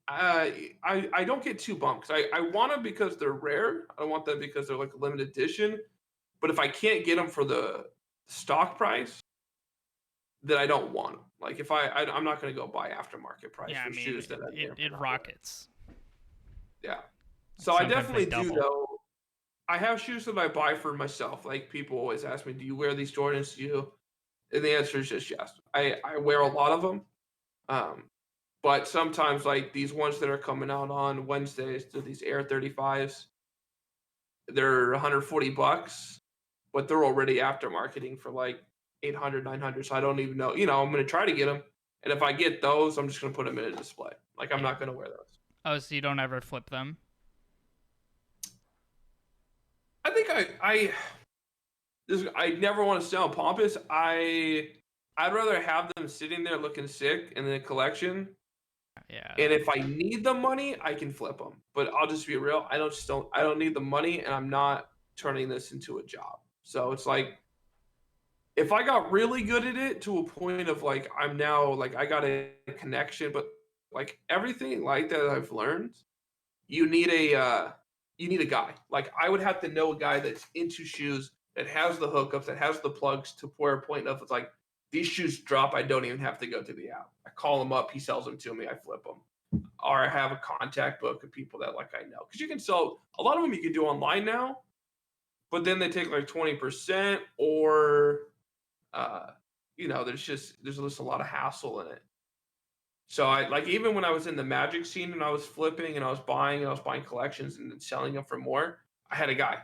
I don't get too bummed because I want them because they're rare. I don't want them because they're like a limited edition. But if I can't get them for the stock price, then I don't want them. Like if I'm not going to go buy aftermarket price Yeah, I for mean shoes that I may or may it not wear. rockets. Yeah. Like So I sometimes they definitely do double. though. I have shoes that I buy for myself. Like people always ask me, "Do you wear these Jordans?" Do you? And the answer is just yes. I wear a lot of them. Um, But sometimes like these ones that are coming out on Wednesdays, they're these Air 35s. They're $140, but they're already aftermarketing for like 800, 900. So I don't even know. I'm going to try to get them. And if I get those, I'm just going to put them in a display. Like I'm Yeah. not going to wear those. Oh, so you don't ever flip them? I think I never want to sound pompous. I'd rather have them sitting there looking sick in the collection. Yeah. And if I need the money, I can flip them. But I'll just be real. I don't need the money, and I'm not turning this into a job. So it's like if I got really good at it to a point of like I'm now like I got a connection, but like everything like that I've learned, you need a guy. Like I would have to know a guy that's into shoes, that has the hookups, that has the plugs to where a point of it's like these shoes drop, I don't even have to go to the app. I call him up, he sells them to me, I flip them. Or I have a contact book of people that like I know. Because you can sell a lot of them you can do online now, but then they take like 20% or uh there's just a lot of hassle in it. So I like even when I was in the Magic scene and I was flipping and I was buying collections and then selling them for more, I had a guy.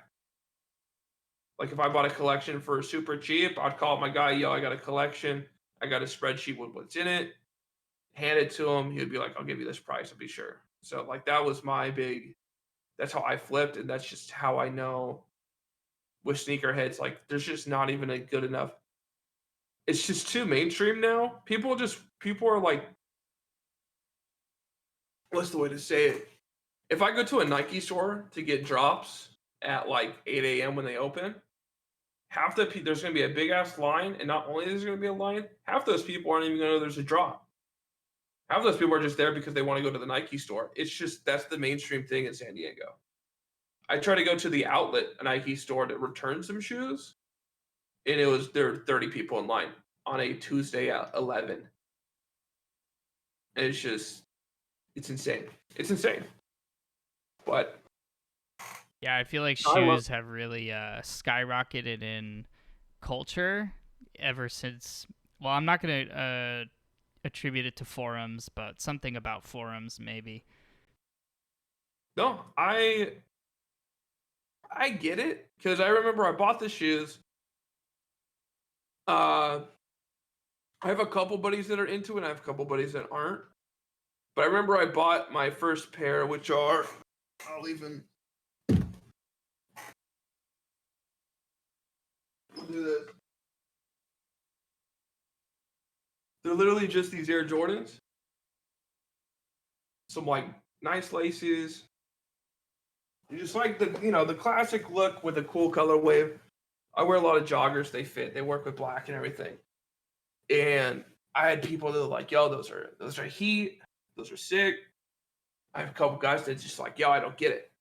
Like if I bought a collection for super cheap, I'd call up my guy, yo, I got a collection, I got a spreadsheet with what's in it, hand it to him, he'd be like, I'll give you this price, I'll be sure. So like that was that's how I flipped, and that's just how I know with sneakerheads, like there's just not even a good enough. It's just too mainstream now. People are like, what's the way to say it? If I go to a Nike store to get drops at like 8 a.m. when they open, there's going to be a big ass line, and not only is there going to be a line, half those people aren't even going to know there's a drop. Half those people are just there because they want to go to the Nike store. It's just that's the mainstream thing in San Diego. I try to go to the outlet a Nike store to return some shoes, and there were 30 people in line on a Tuesday at 11. And it's insane. It's insane. But Yeah, I feel like I love shoes have really skyrocketed in culture ever since. Well, I'm not going to attribute it to forums, but something about forums maybe. no, I get it because I remember I bought the shoes. Uh, I have a couple buddies that are into it. And I have a couple buddies that aren't. But I remember I bought my first pair, which are I'll even do this. They're literally just these Air Jordans. Some like nice laces. You just like the classic look with a cool colorway. I wear a lot of joggers. They fit. They work with black and everything. And I had people that were like, "Yo, those are heat. Those are sick." I have a couple guys that just like, "Yo, I don't get it.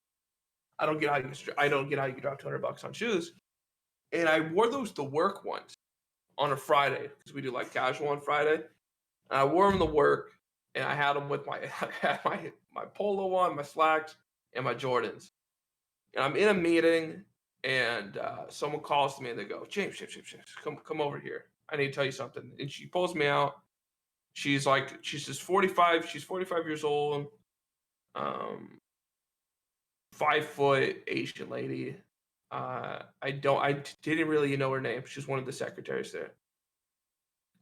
I don't get how you can drop $200 on shoes." And I wore those to work once on a Friday because we do like casual on Friday. And I wore them to work, and I had them with I had my polo on, my slacks, and my Jordans. And I'm in a meeting, and someone calls to me and they go, James, come over here. I need to tell you something. And she pulls me out. She's just 45. She's 45 years old. Um, 5 foot Asian lady. I didn't really know her name. She's one of the secretaries there.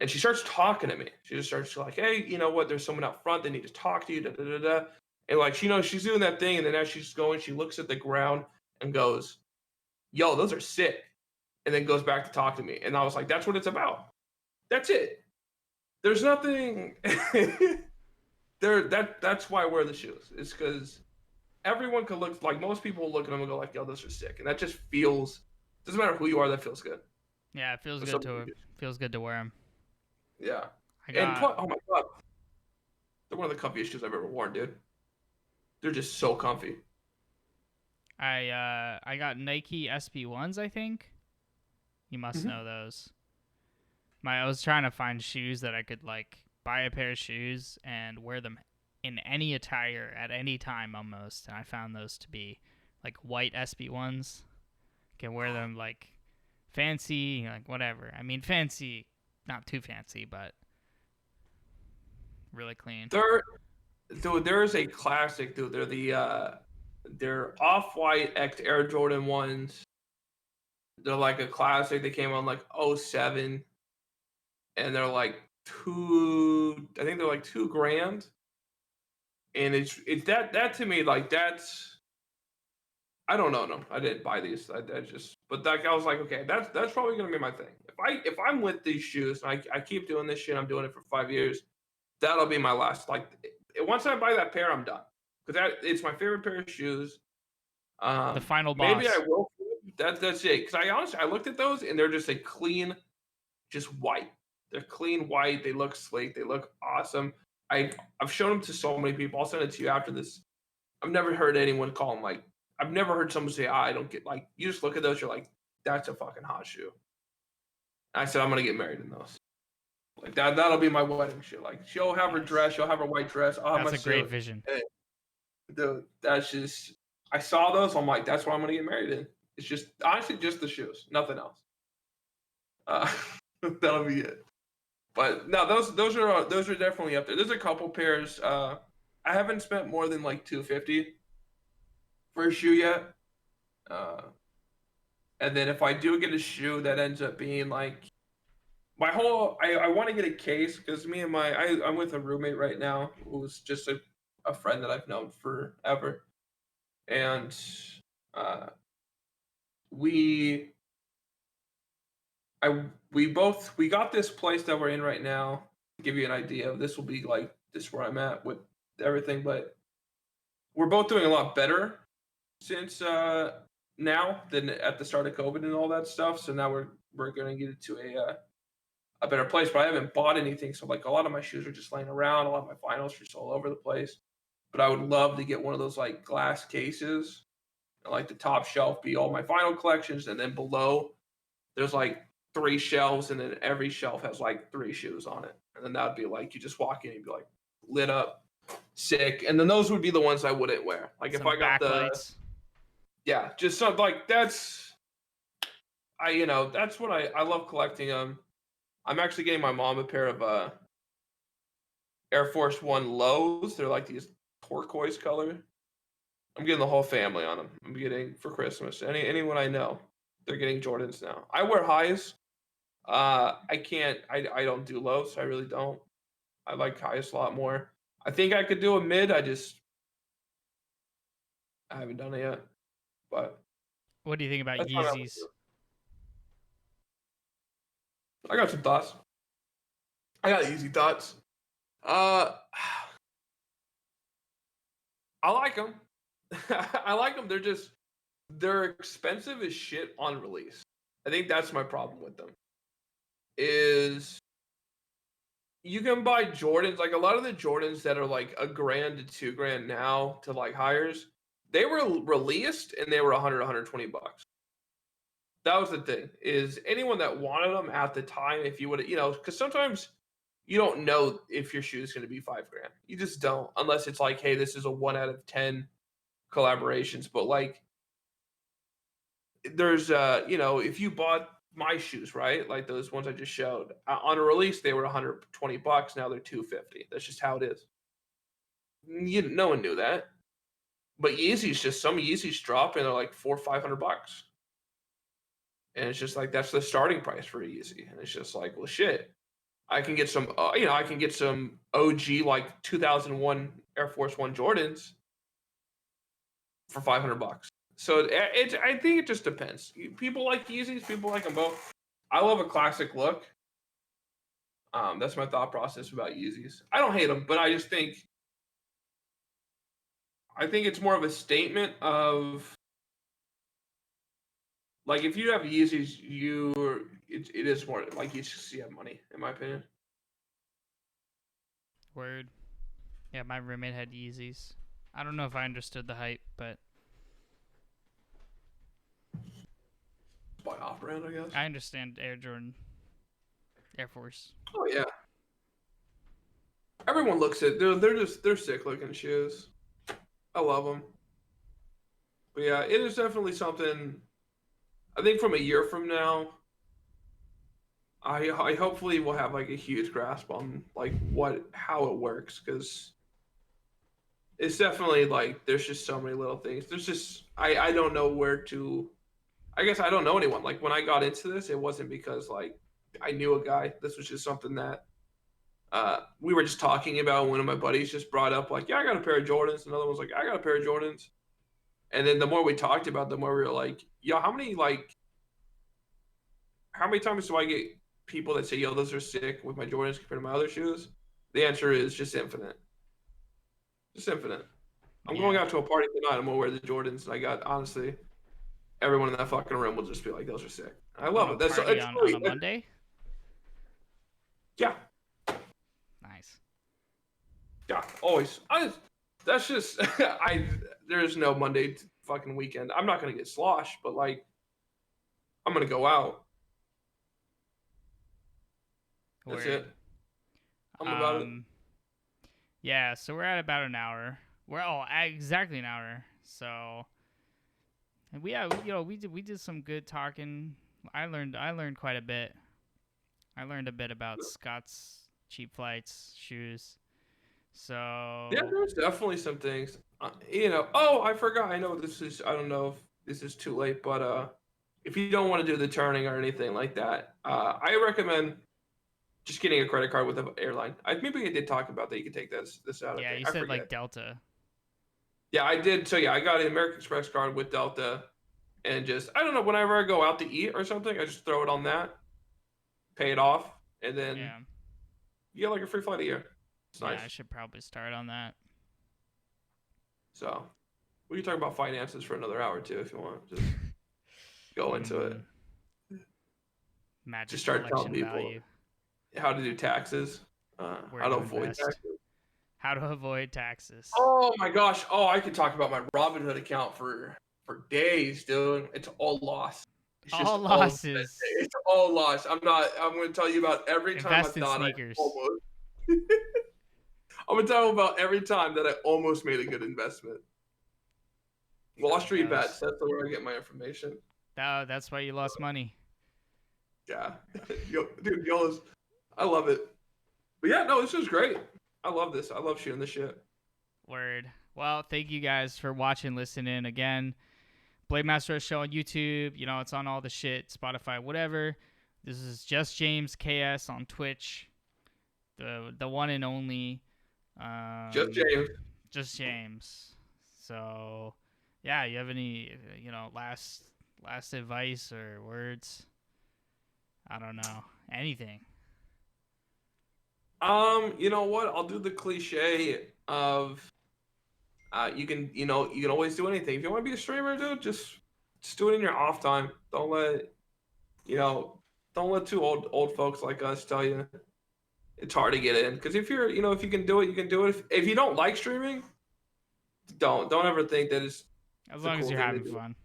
And she starts talking to me. She just starts like, hey, you know what? There's someone out front. They need to talk to you. Da, da, da, da. And like, she's doing that thing. And then as she's going, she looks at the ground and goes, yo, those are sick. And then goes back to talk to me. And I was like, that's what it's about. That's it. There's nothing that's why I wear the shoes. It's because everyone could look like most people look at them and go like, yo, those are sick. And that just doesn't matter who you are, that feels good. Yeah, it feels good to wear them. Yeah. I And got oh my god, they're one of the comfiest shoes I've ever worn, dude. They're just so comfy. I got Nike SB1s, I think. You must Mm-hmm. know those. I was trying to find shoes that I could like buy a pair of shoes and wear them in any attire at any time almost, and I found those to be like white SB1s. Can wear them like fancy, like whatever. I mean fancy, not too fancy, but really clean. There is a classic, dude. They're Off-White X Air Jordan 1s. They're like a classic. They came on like '07, and they're like I think they're like $2,000. And it's that to me, like, that's, I don't know. No, I didn't buy these. I just, but that I was like, okay, that's probably gonna be my thing. If I'm with these shoes and I keep doing this shit, I'm doing it for 5 years. That'll be my last. Like, once I buy that pair, I'm done, because it's my favorite pair of shoes. The final Maybe I boss. will. That's it. Because I honestly, I looked at those and they're just a clean, just white. They're clean white. They look sleek. They look awesome. I've shown them to so many people. I'll send it to you after this. I've never heard anyone call them like. I've never heard someone say, I don't get, like, you just look at those, you're like, that's a fucking hot shoe. I said, I'm gonna get married in those. Like, that'll be my wedding shoe. Like, she'll have her dress, she'll have her white dress. I'll have That's my a great suit. vision. And, dude, that's just, I saw those. I'm like, that's what I'm gonna get married in. It's just honestly just the shoes, nothing else. That'll be it. But no, those are definitely up there. There's a couple pairs. I haven't spent more than like $250 for a shoe yet. And then if I do get a shoe that ends up being like I want to get a case, because I'm with a roommate right now who's just a friend that I've known forever, and uh, we we got this place that we're in right now. To give you an idea, this will be like this where I'm at with everything, but we're both doing a lot better since now than at the start of COVID and all that stuff. So now we're gonna get it to a better place. But I haven't bought anything, so like a lot of my shoes are just laying around. A lot of my finals are just all over the place. But I would love to get one of those like glass cases, and like the top shelf be all my final collections, and then below there's like 3 shelves, and then every shelf has like 3 shoes on it, and then that would be like you just walk in and be like lit up, sick. And then those would be the ones I wouldn't wear. Like Some if I got backlights. yeah, just something like that's that's what I love collecting them. I'm actually getting my mom a pair of Air Force One lows. They're like these turquoise color. I'm getting the whole family on them. I'm getting for Christmas. Anyone I know, they're getting Jordans now. I wear highs. I can't. I don't do lows. I really don't. I like highs a lot more. I think I could do a mid. I haven't done it yet. But What do you think about that's what I would Yeezys? do. I got some thoughts. I got easy thoughts. Uh, I like them. I like them. They're expensive as shit on release. I think that's my problem with them. Is you can buy Jordans, like a lot of the Jordans that are like $1,000 to $2,000 now to like hires. They were released and they were 120 bucks. That was the thing. Is anyone that wanted them at the time, if you would, because sometimes you don't know if your shoe is going to be $5,000. You just don't, unless it's like, hey, this is a 1 out of 10 collaborations. But like, there's if you bought my shoes, right, like those ones I just showed, on a release they were 120 bucks. Now they're 250. That's just how it is. No one knew that. But Yeezys, just some Yeezys drop and they're like 400-500 bucks, and it's just like that's the starting price for a Yeezy. And it's just like, well, shit, I can get some I can get some OG like 2001 Air Force One Jordans for 500 bucks. So I think it just depends. People like Yeezys, people like them both. I love a classic look. That's my thought process about Yeezys. I don't hate them, but I just think it's more of a statement of like if you have Yeezys, it is more like you have money, in my opinion. Word. Yeah, my roommate had Yeezys. I don't know if I understood the hype, but Buy off brand, I guess. I understand Air Jordan, Air Force. Oh yeah. Everyone looks at they're sick looking shoes. I love them. But yeah, it is definitely something. I think from a year from now, I hopefully will have like a huge grasp on like how it works, because it's definitely like there's just so many little things. There's just I don't know where to. I guess I don't know anyone. Like when I got into this, it wasn't because like I knew a guy. This was just something that we were just talking about. One of my buddies just brought up like, yeah, I got a pair of Jordans. Another one's like, I got a pair of Jordans. And then the more we talked about, the more we were like, yo, how many times do I get people that say, yo, those are sick with my Jordans compared to my other shoes? The answer is just infinite. Just infinite. I'm going Yeah. out to a party tonight. I'm gonna wear the Jordans, and I got honestly everyone in that fucking room will just be like, "Those are sick." I Going love to a it. That's party it's on really a Monday. yeah, Nice. yeah, always. That's just There's no Monday fucking weekend. I'm not gonna get sloshed, but like I'm gonna go out. That's Word. it. I'm about it. Um. Yeah. So we're at about an hour. We're exactly an hour. So. And we did some good talking. I learned quite a bit. I learned a bit about Scott's cheap flights shoes. Yeah, So there's definitely some things. Oh, I forgot. I know this is. I don't know if this is too late, but if you don't want to do the turning or anything like that, I recommend just getting a credit card with an airline. Maybe I did talk about that. You can take this out. I yeah, think you I said like forget. Delta. Yeah, I did. So yeah, I got an American Express card with Delta, and just I don't know. Whenever I go out to eat or something, I just throw it on that, pay it off, and then Yeah. you get like a free flight a year. It's Yeah, nice. I should probably start on that. So we can talk about finances for another hour too if you want. Just go into it. Magic Just start telling collection people value. how to do taxes, Where how to to avoid invest. taxes. How to avoid taxes. Oh my gosh! Oh, I could talk about my Robinhood account for days, dude. It's all lost. It's just All all losses. it's all lost. I'm not. I'm going to tell you about every time I Invest in thought I sneakers. almost. I'm going to tell you about every time that I almost made a good investment. Wall How it Street goes. bets. That's where I get my information. That's why you lost money. Yeah, dude, y'all I love it. But yeah, no, this is great. I love this. I love shooting this shit. Word. Well, thank you guys for watching, listening again. BladeMasterRUSH Show on YouTube. You know, it's on all the shit, Spotify, whatever. This is JustJamesKS on Twitch. The one and only. Just James. Just James. So, yeah, you have any last advice or words? I don't know. Anything. You know what? I'll do the cliche of you can always do anything. If you want to be a streamer, dude, just do it in your off time. You know, don't let two old folks like us tell you it's hard to get in. Because if you can do it, you can do it. If you don't like streaming, don't ever think that As it's a long as cool you're thing to having do. fun.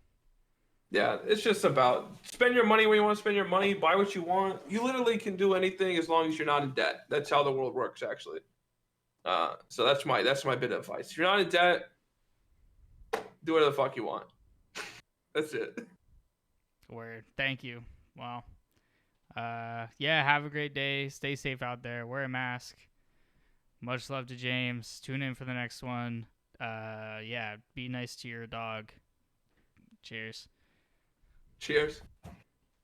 Yeah, it's just about spend your money where you want to spend your money, buy what you want. You literally can do anything as long as you're not in debt. That's how the world works, actually. So that's my bit of advice. If you're not in debt, do whatever the fuck you want. That's it. Word. Thank you. Well, yeah, have a great day. Stay safe out there. Wear a mask. Much love to James. Tune in for the next one. Yeah, be nice to your dog. Cheers. Cheers.